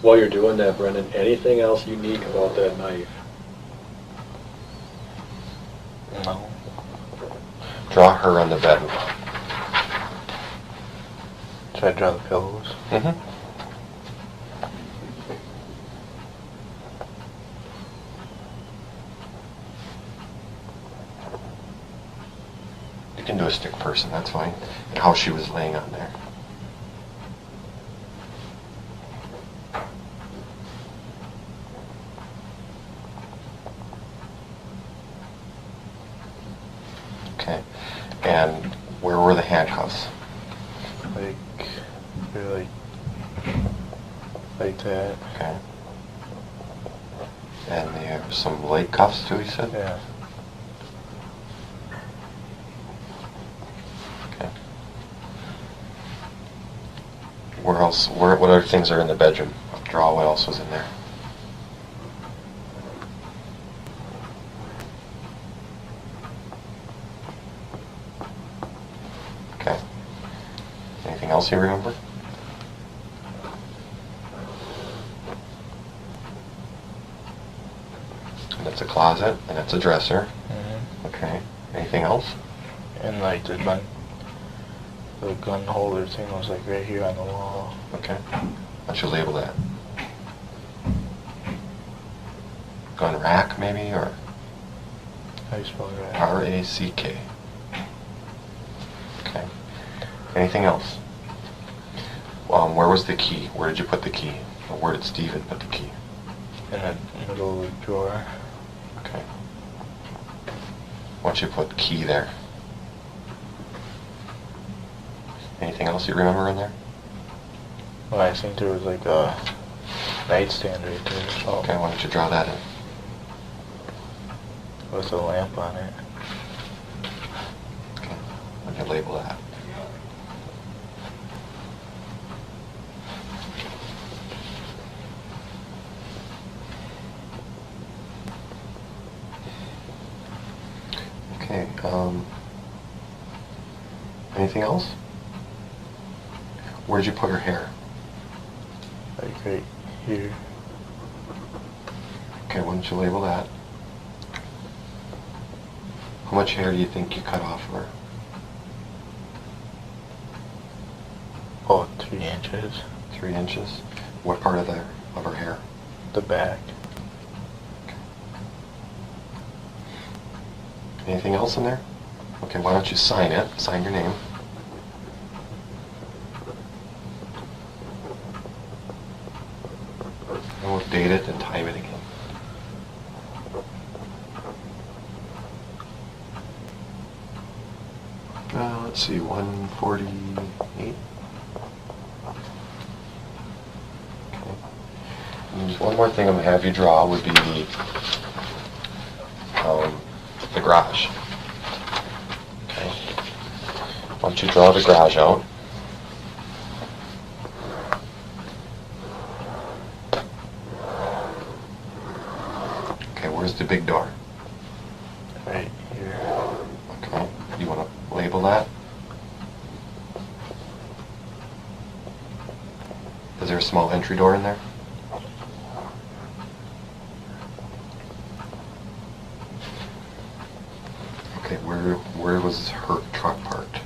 While you're doing that, Brendan, anything else unique about that knife? No. Draw her on the bed. Should I draw the pillows? Mm-hmm. You can do a stick person, that's fine. And how she was laying on there. Okay. And where were the handcuffs? Like, they're like that. Okay. And there were some leg cuffs too, you said? Yeah. Okay. Where else, what other things are in the bedroom? Draw what else was in there. Okay. Anything else you remember? And that's a closet, and that's a dresser. Mm-hmm. Okay. Anything else? And like the gun holder thing was like right here on the wall. Okay. Why don't you label that? Gun rack, maybe, or How do you spell rack? R-A-C-K. Okay. Anything else? Where was the key? Where did you put the key? Or where did Stephen put the key? In the middle of the drawer. Okay. Why don't you put key there? Anything else you remember in there? Well, I think there was like a nightstand right there. So Okay, why don't you draw that in? with a lamp on it. Okay. Why don't you label that? Okay, anything else? Where did you put her hair? Like right here. Okay, why don't you label that? How much hair do you think you cut off of her? Oh, 3 inches. 3 inches? What part of her hair? The back. Anything else in there? Okay, why don't you sign it? Sign your name. And we'll date it and time it again. Let's see, 148. Okay. And there's one more thing I'm going to have you draw would be the garage. Okay. Why don't you draw the garage out? Okay, where's the big door? Right here. Okay, you want to label that? Is there a small entry door in there? Okay, where was her truck parked?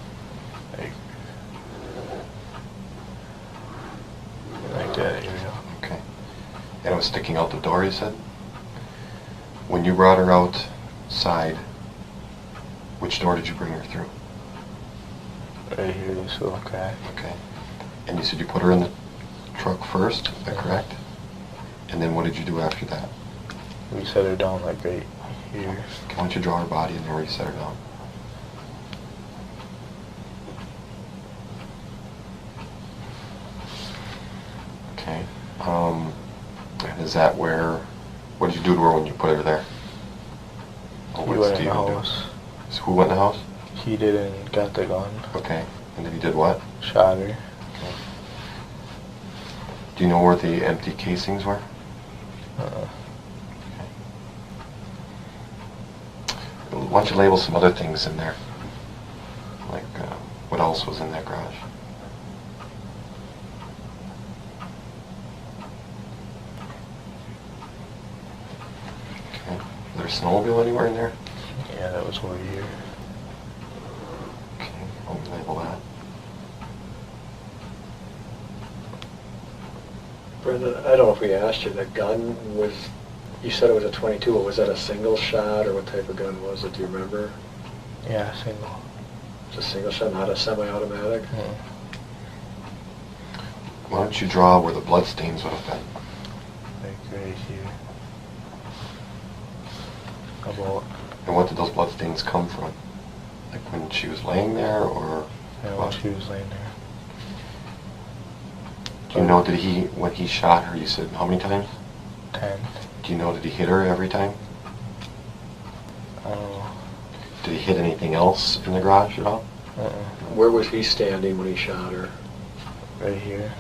Like that area. Okay. And it was sticking out the door, you said? When you brought her outside, which door did you bring her through? Right here, this little crack. Okay. And you said you put her in the truck first, is that correct? And then what did you do after that? We set her down like right here. Okay, why don't you draw her body and then where you set her down? Okay. And is that where, what did you do to her when you put her there? Or He what did went in the Steven do? house. So who went in the house? He did it and got the gun. Okay. And then he did what? Shot her. Okay. Do you know where the empty casings were? Why don't you label some other things in there? Like, what else was in that garage? Okay. Is there a snowmobile anywhere in there? Yeah, that was over here. Okay, I'll label that. Brendan, I don't know if we asked you, the gun was, you said it was a 22, but was that a single shot, or what type of gun was it, do you remember? Yeah, single. It's a single shot, not a semi-automatic? Why don't you draw where the blood stains would have been? Like right here. About, And what did those blood stains come from? Like when she was laying there, or when what? she was laying there. Do you know, when he shot her, you said how many times? 10. Do you know, did he hit her every time? I don't know. Did he hit anything else in the garage at all? Where was he standing when he shot her? Right here.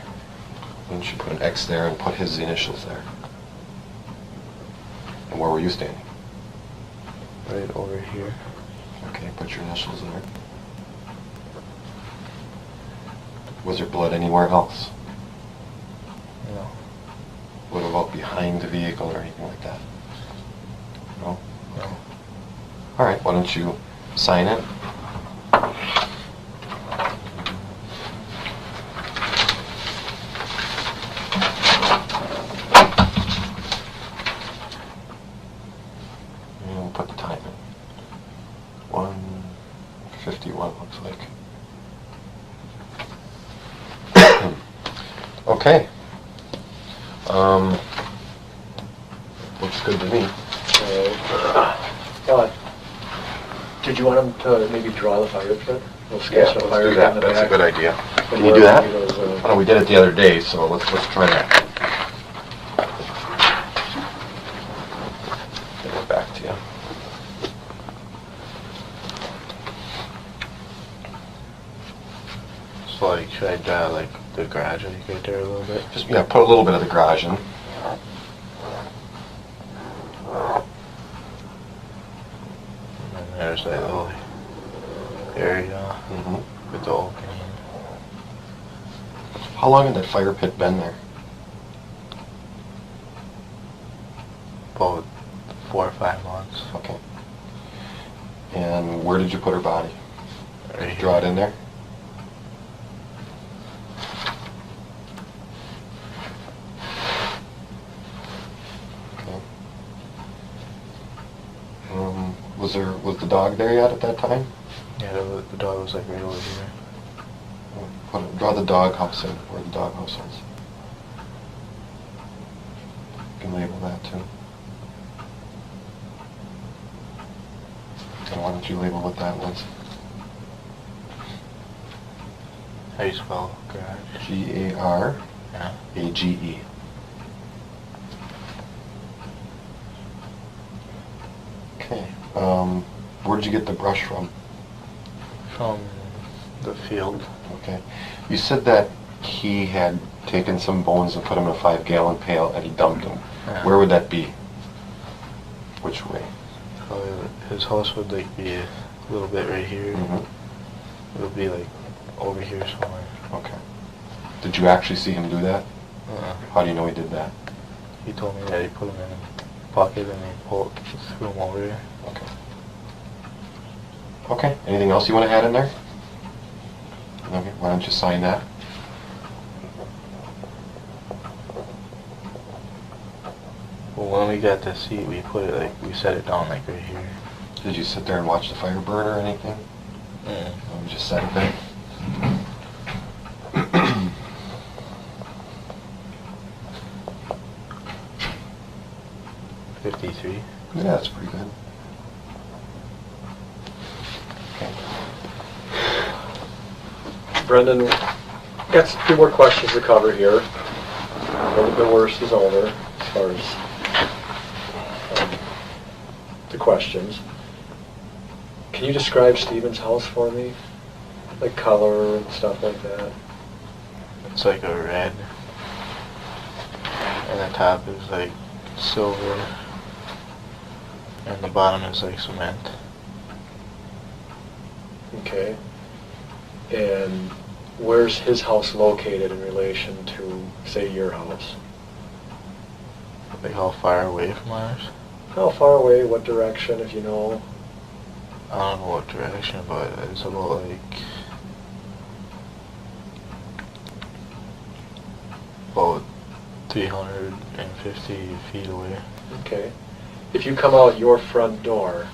Why don't you put an X there and put his initials there? And where were you standing? Right over here. Okay, put your initials there. Was there blood anywhere else? No. What about behind the vehicle or anything like that? No? No. All right, why don't you sign it? And put the time in. 51 looks like. Okay. Looks good to me. Did you want him to maybe draw the fire pit? We'll sketch the let's fire do pit that. in the That's a back. good idea. And Can you where do that? we need those, Oh, we did it the other day, so let's try that. Get it back to you. So like, should I draw like the garage like right there a little bit? Just put a little bit of the garage in. And then there's that little area Mm-hmm. with the opening. How long had that fire pit been there? About 4 or 5 months. Okay. And where did you put her body? Right Draw it here. in there? Okay. Was the dog there yet at that time? Yeah, the dog was like right over here. Draw the dog house in, where the dog house is. You can label that too. And why don't you label what that was? How do you spell garage? G-A-R-A-G-E. Yeah. Okay. Where did you get the brush from? From the field. Okay. You said that he had taken some bones and put them in a 5-gallon pail and he dumped them. Yeah. Where would that be? Which way? Probably his house would like be a little bit right here. Mm-hmm. It would be like over here somewhere. Okay. Did you actually see him do that? How do you know he did that? He told me that he put them in a pocket and he threw them over there. Okay. Okay. Anything else you want to add in there? Okay. Why don't you sign that? Well, when we got the seat, we put it like, we set it down like right here. Did you sit there and watch the fire burn or anything? Mm. Or we just set it there? $53. Yeah, that's pretty good. Okay. Brendan, got a few more questions to cover here. A little bit worse is over as far as the questions. Can you describe Stephen's house for me? Like color and stuff like that? It's like a red. And the top is like silver. And the bottom is like cement. Okay. And where's his house located in relation to, say, your house? Like how far away from ours? How far away, what direction, if you know? I don't know what direction, but it's about like about 350 feet away. Okay. If you come out your front door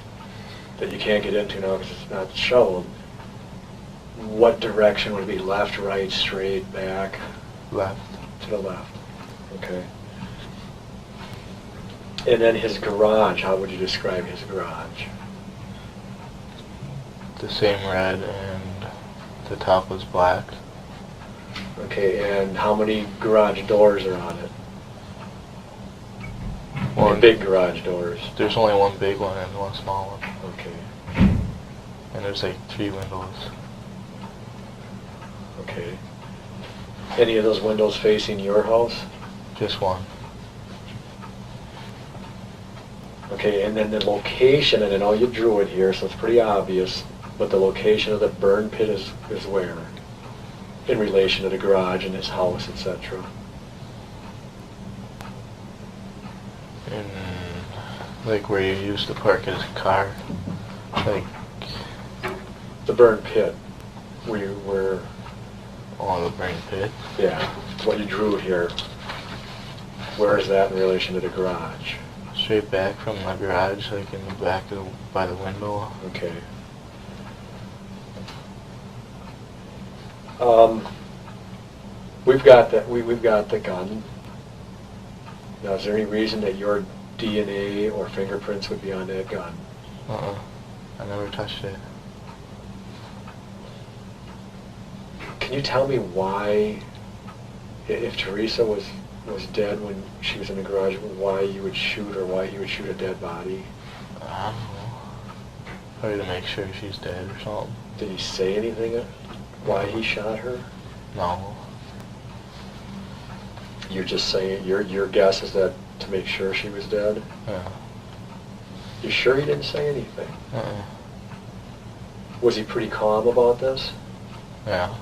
that you can't get into now because it's not shoveled, what direction would it be? Left, right, straight, back? Left. To the left. Okay. And then his garage, how would you describe his garage? The same red, and the top was black. Okay, and how many garage doors are on it? One. Big garage doors. There's only one big one and one small one. Okay. And there's like 3 windows. Okay. Any of those windows facing your house? Just one. Okay, and then the location, and I know you drew it here, so it's pretty obvious, but the location of the burn pit is where? In relation to the garage and his house, etc. And like where you used to park his car. Like The burn pit, where on the burn pit. yeah, what you drew here. Where is that in relation to the garage? Straight back from the garage, like in the back of by the window. Okay. We've got the gun. Now, is there any reason that your DNA or fingerprints would be on that gun? I never touched it. Can you tell me why, if Teresa was dead when she was in the garage, why you would shoot, or why you would shoot a dead body? I don't know. Probably to make sure she's dead or something. Did he say anything why he shot her? No. You're just saying, your guess is that to make sure she was dead? Yeah. You sure he didn't say anything? Uh-uh. Was he pretty calm about this? Yeah.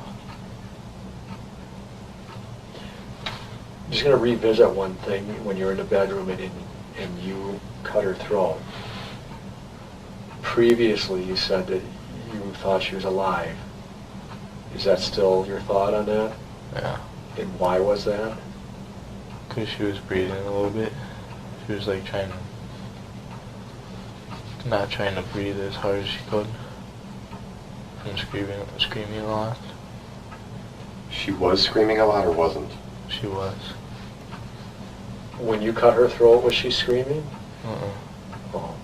I'm just going to revisit one thing when you're in the bedroom and you cut her throat. Previously, you said that you thought she was alive. Is that still your thought on that? Yeah. And why was that? Because she was breathing a little bit. She was like not trying to breathe as hard as she could. From screaming a lot. She was screaming a lot or wasn't? She was. When you cut her throat, was she screaming? Oh.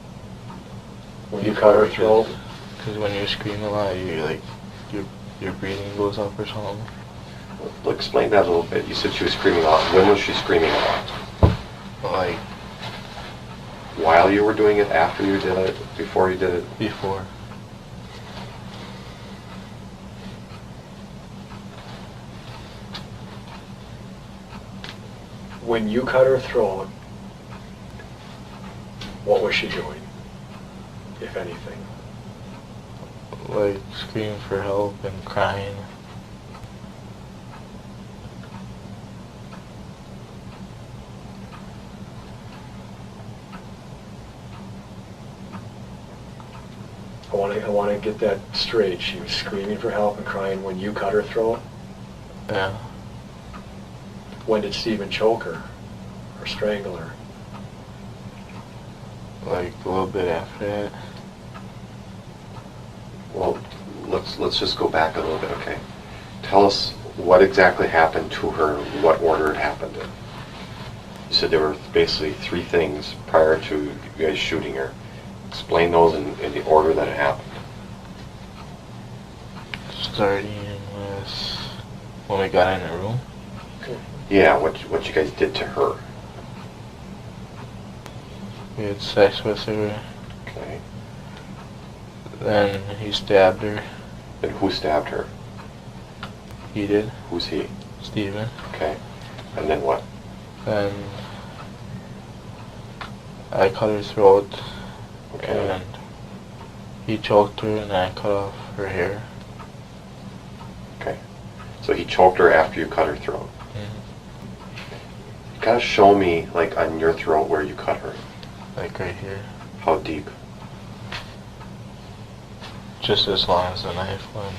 When you cut her throat? Because when you scream a lot, your breathing goes up or something. Well, explain that a little bit. You said she was screaming a lot. When was she screaming a lot? Like, while you were doing it, after you did it, before you did it? Before. When you cut her throat, what was she doing, if anything? Like, screaming for help and crying. I want to get that straight. She was screaming for help and crying when you cut her throat? Yeah. When did Stephen choke her or strangle her? Like, a little bit after that. Well, let's just go back a little bit, okay? Tell us what exactly happened to her, what order it happened in. You said there were basically 3 things prior to you guys shooting her. Explain those in the order that it happened. Starting with when we got in the room. Yeah, what you guys did to her. We had sex with her. Okay. Then he stabbed her. And who stabbed her? He did. Who's he? Steven. Okay. And then what? Then I cut her throat. Okay. And he choked her, and I cut off her hair. Okay. So he choked her after you cut her throat. Mm-hmm. You gotta show me, like, on your throat where you cut her. Like right here. How deep? Just as long as the knife went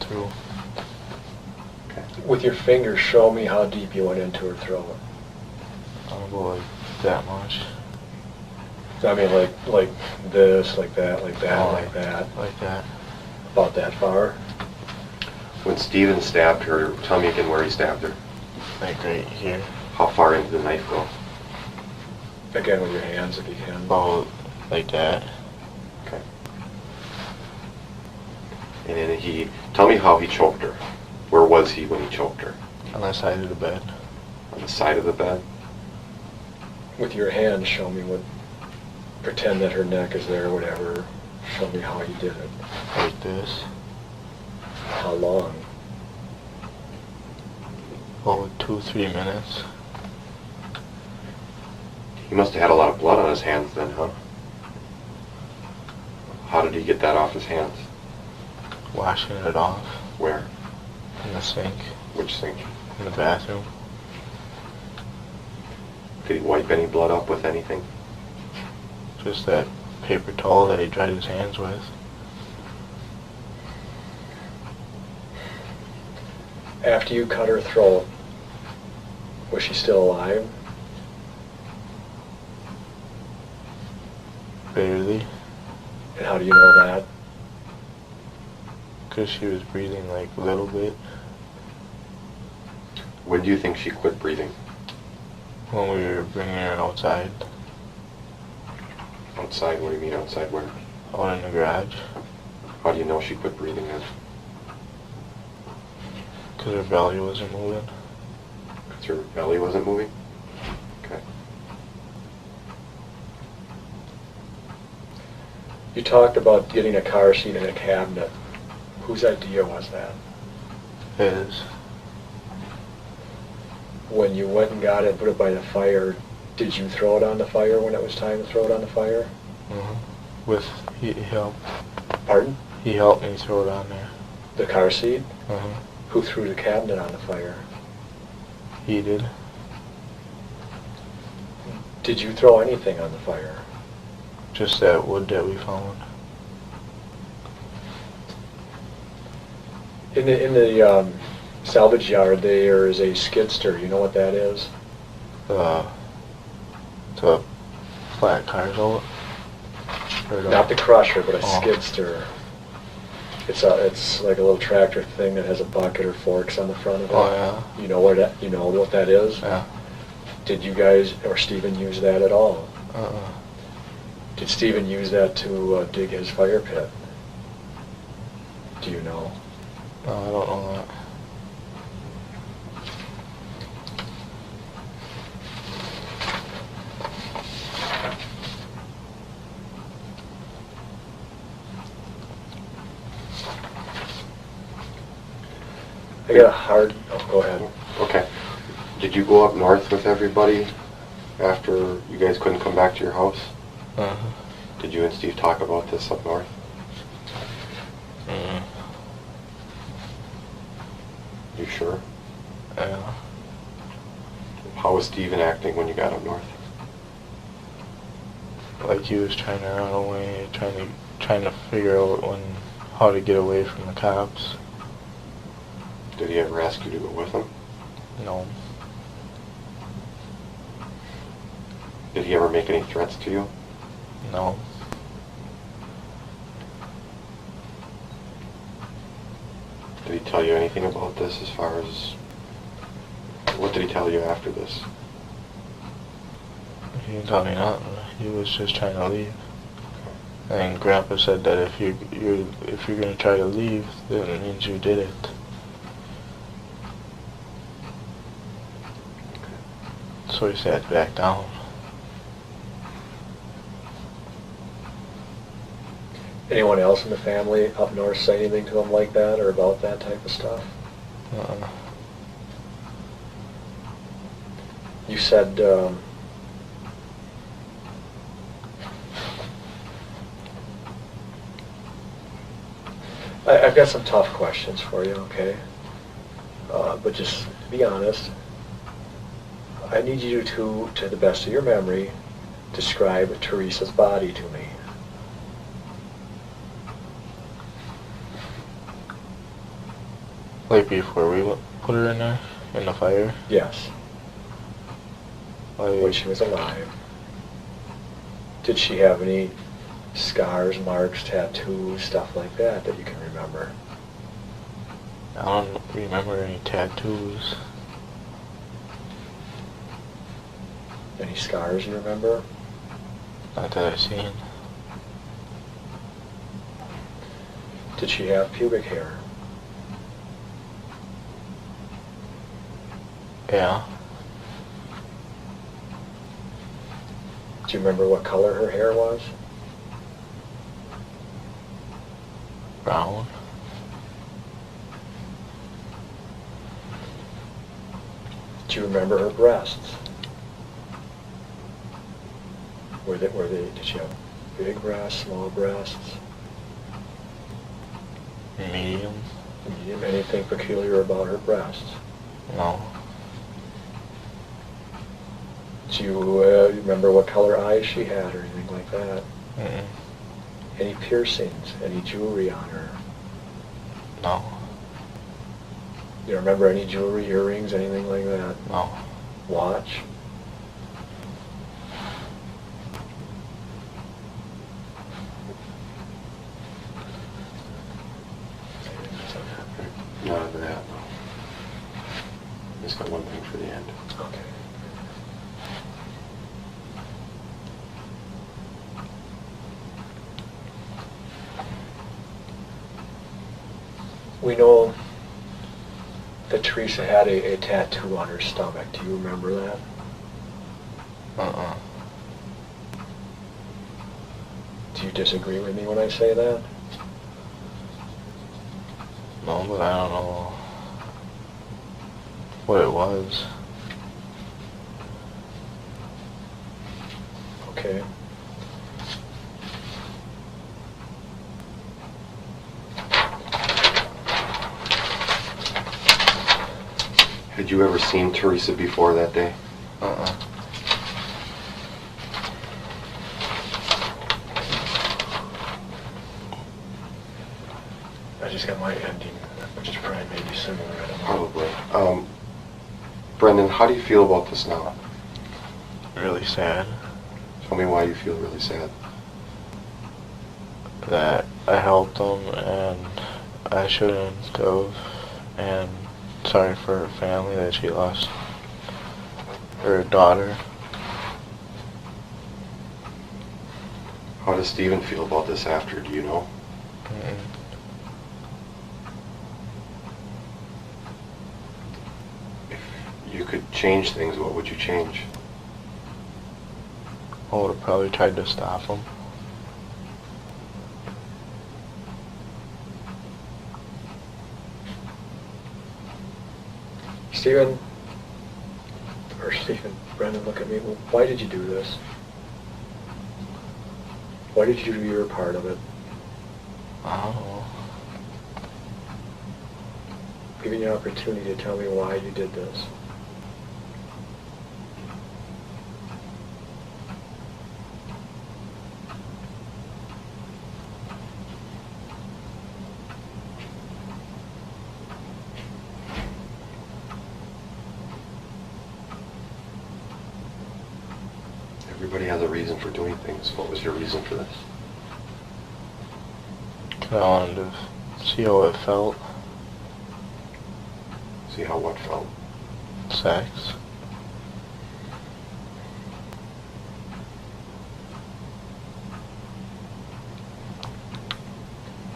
through. Okay. With your fingers, show me how deep you went into her throat. I don't go like that much. I mean, like this, like that, like that, Oh, like that. Like that. About that far? When Steven stabbed her, tell me again where he stabbed her. Like right here. How far into the knife go? Again, with your hands, if you can. About like that. Okay. And then tell me how he choked her. Where was he when he choked her? On the side of the bed. On the side of the bed? With your hands, show me what. Pretend that her neck is there, whatever. Show me how you did it. Like this. How long? About 2-3 minutes. He must have had a lot of blood on his hands then, huh? How did he get that off his hands? Washing it off. Where? In the sink. Which sink? In the bathroom. Did he wipe any blood up with anything? Just that paper towel that he dried his hands with. After you cut her throat, was she still alive? Barely. And how do you know that? Because she was breathing like a little bit. When do you think she quit breathing? When we were bringing her outside, Outside? What do you mean outside? Where? out in the garage, How do you know she quit breathing then? because her belly wasn't moving. Because her belly wasn't moving? Okay. You talked about getting a car seat in a cabinet. Whose idea was that? His. When you went and got it and put it by the fire, did you throw it on the fire when it was time to throw it on the fire? He helped. Pardon? He helped me throw it on there. The car seat? Uh-huh. Who threw the cabinet on the fire? He did. Did you throw anything on the fire? Just that wood that we found. In the salvage yard, there is a skidster. You know what that is? To flat cars out. Not the crusher, but a Oh. skidster. It's like a little tractor thing that has a bucket or forks on the front of it. Oh, yeah. You know what that is? Yeah. Did you guys or Stephen use that at all? Uh-uh. Did Stephen use that to dig his fire pit? Do you know? No, I don't know that. I got a hard. Oh, go ahead. Okay. Did you go up north with everybody after you guys couldn't come back to your house? Uh-huh. Did you and Steve talk about this up north? Mm. You sure? Yeah. How was Steven acting when you got up north? Like he was trying to run away, trying to figure out how to get away from the cops. Did he ever ask you to go with him? No. Did he ever make any threats to you? No. Did he tell you anything about this as far as... What did he tell you after this? He didn't tell me nothing. He was just trying to leave. And Grandpa said that if you're gonna try to leave, then it means you did it. So he sat back down. Anyone else in the family up north say anything to him like that or about that type of stuff? Uh-uh. You said I've got some tough questions for you, okay? But just be honest. I need you to the best of your memory, describe Teresa's body to me. Like before we put her in there, in the fire. Yes, when Like, she was alive. Did she have any scars, marks, tattoos, stuff like that you can remember? I don't remember any tattoos. Any scars you remember? Not that I've seen. Did she have pubic hair? Yeah. Do you remember what color her hair was? Brown. Do you remember her breasts? Did she have big breasts, small breasts? Medium. Medium? Anything peculiar about her breasts? No. Do you remember what color eyes she had or anything like that? Mm-mm. Any piercings? Any jewelry on her? No. You remember any jewelry, earrings, anything like that? No. Watch? None of that. Just got one We know that Teresa had a tattoo on her stomach. Do you remember that? Do you disagree with me when I say that? No, but I don't know what it was. Okay. Had you ever seen Teresa before that day? I just got my ending, which is probably maybe similar. I don't know. Probably. Brendan, how do you feel about this now? Really sad Tell me why you feel really sad. that I helped them and I shouldn't have, and sorry for her family that she lost her daughter. How does Stephen feel about this after, do you know? If you could change things, what would you change? I would have probably tried to stop him. Brendan, look at me. Well, why did you do this? Why did you do your part of it? I don't know. I'm giving you an opportunity to tell me why you did this. Everybody has a reason for doing things. What was your reason for this? I wanted to see how it felt. See how what felt? Sex.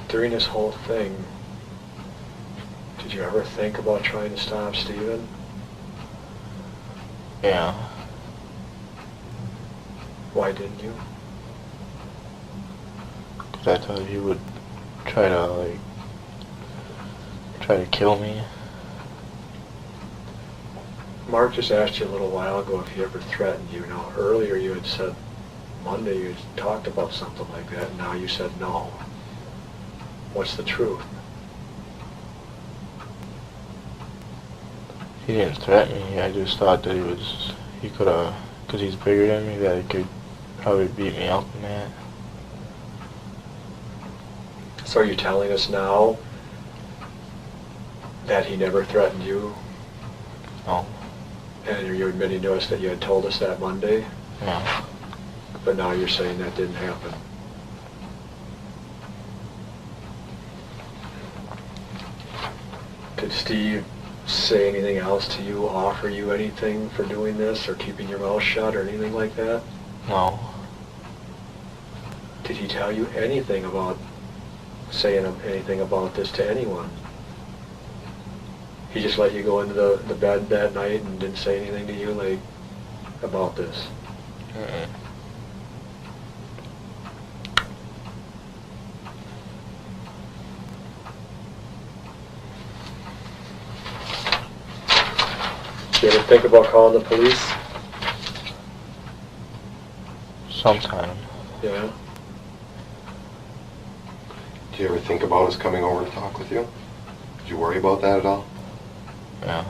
During this whole thing, did you ever think about trying to stop Stephen? Yeah. Why didn't you? Because I thought he would try to kill me. Mark just asked you a little while ago if he ever threatened you. Now, earlier you had said Monday you had talked about something like that, and now you said no. What's the truth? He didn't threaten me. I just thought that he could have, because he's bigger than me, that he could probably beat me up in that. So are you telling us now that he never threatened you? No. And you're admitting to us that you had told us that Monday? Yeah. But now you're saying that didn't happen. Did Steve say anything else to you, offer you anything for doing this or keeping your mouth shut or anything like that? No. Did he tell you anything about saying anything about this to anyone? He just let you go into the bed that night and didn't say anything to you, like, about this? Do you ever think about calling the police? Sometime. Yeah. Do you ever think about us coming over to talk with you? Did you worry about that at all? Yeah.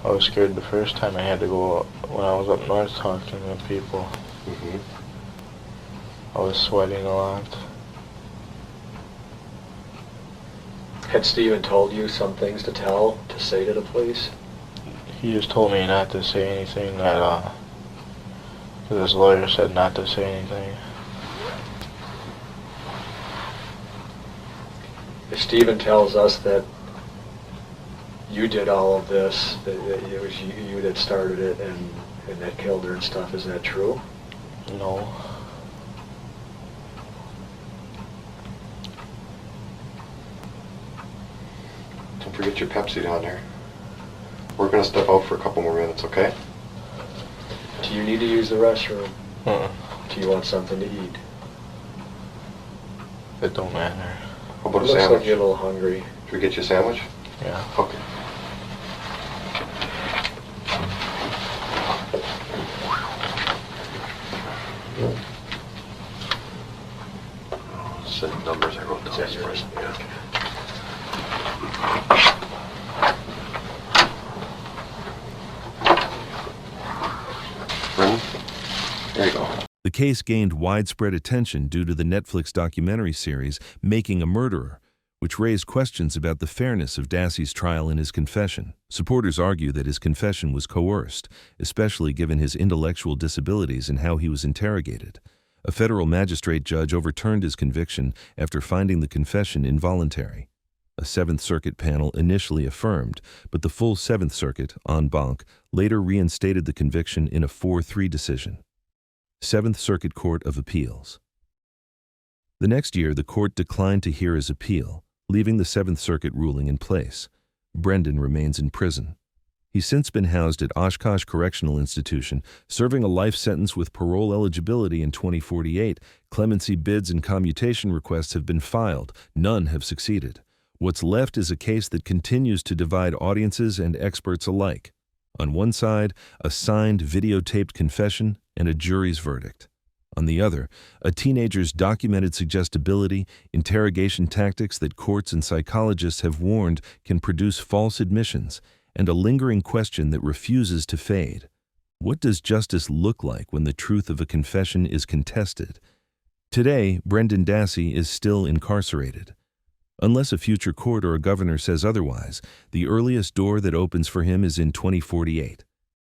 I was scared the first time I had to go when I was up north talking to people. I was sweating a lot. Had Stephen told you some things to say to the police? He just told me not to say anything that, because his lawyer said not to say anything. If Stephen tells us that you did all of this, that it was you that started it and that killed her and stuff, is that true? No. Forget your Pepsi down there. We're gonna step out for a couple more minutes, okay? Do you need to use the restroom? Uh-uh. Do you want something to eat? It don't matter. How about a Looks sandwich? like you're a little hungry. Should we get you a sandwich? Yeah. Okay. Set numbers I wrote down. Is that yours? Yeah. Brendan? There you go. The case gained widespread attention due to the Netflix documentary series Making a Murderer, which raised questions about the fairness of Dassey's trial and his confession. Supporters argue that his confession was coerced, especially given his intellectual disabilities and how he was interrogated. A federal magistrate judge overturned his conviction after finding the confession involuntary. A Seventh Circuit panel initially affirmed, but the full Seventh Circuit, en banc, later reinstated the conviction in a 4-3 decision. Seventh Circuit Court of Appeals. The next year, the court declined to hear his appeal, leaving the Seventh Circuit ruling in place. Brendan remains in prison. He's since been housed at Oshkosh Correctional Institution, serving a life sentence with parole eligibility in 2048. Clemency bids and commutation requests have been filed. None have succeeded. What's left is a case that continues to divide audiences and experts alike. On one side, a signed, videotaped confession and a jury's verdict. On the other, a teenager's documented suggestibility, interrogation tactics that courts and psychologists have warned can produce false admissions, and a lingering question that refuses to fade. What does justice look like when the truth of a confession is contested? Today, Brendan Dassey is still incarcerated. Unless a future court or a governor says otherwise, the earliest door that opens for him is in 2048.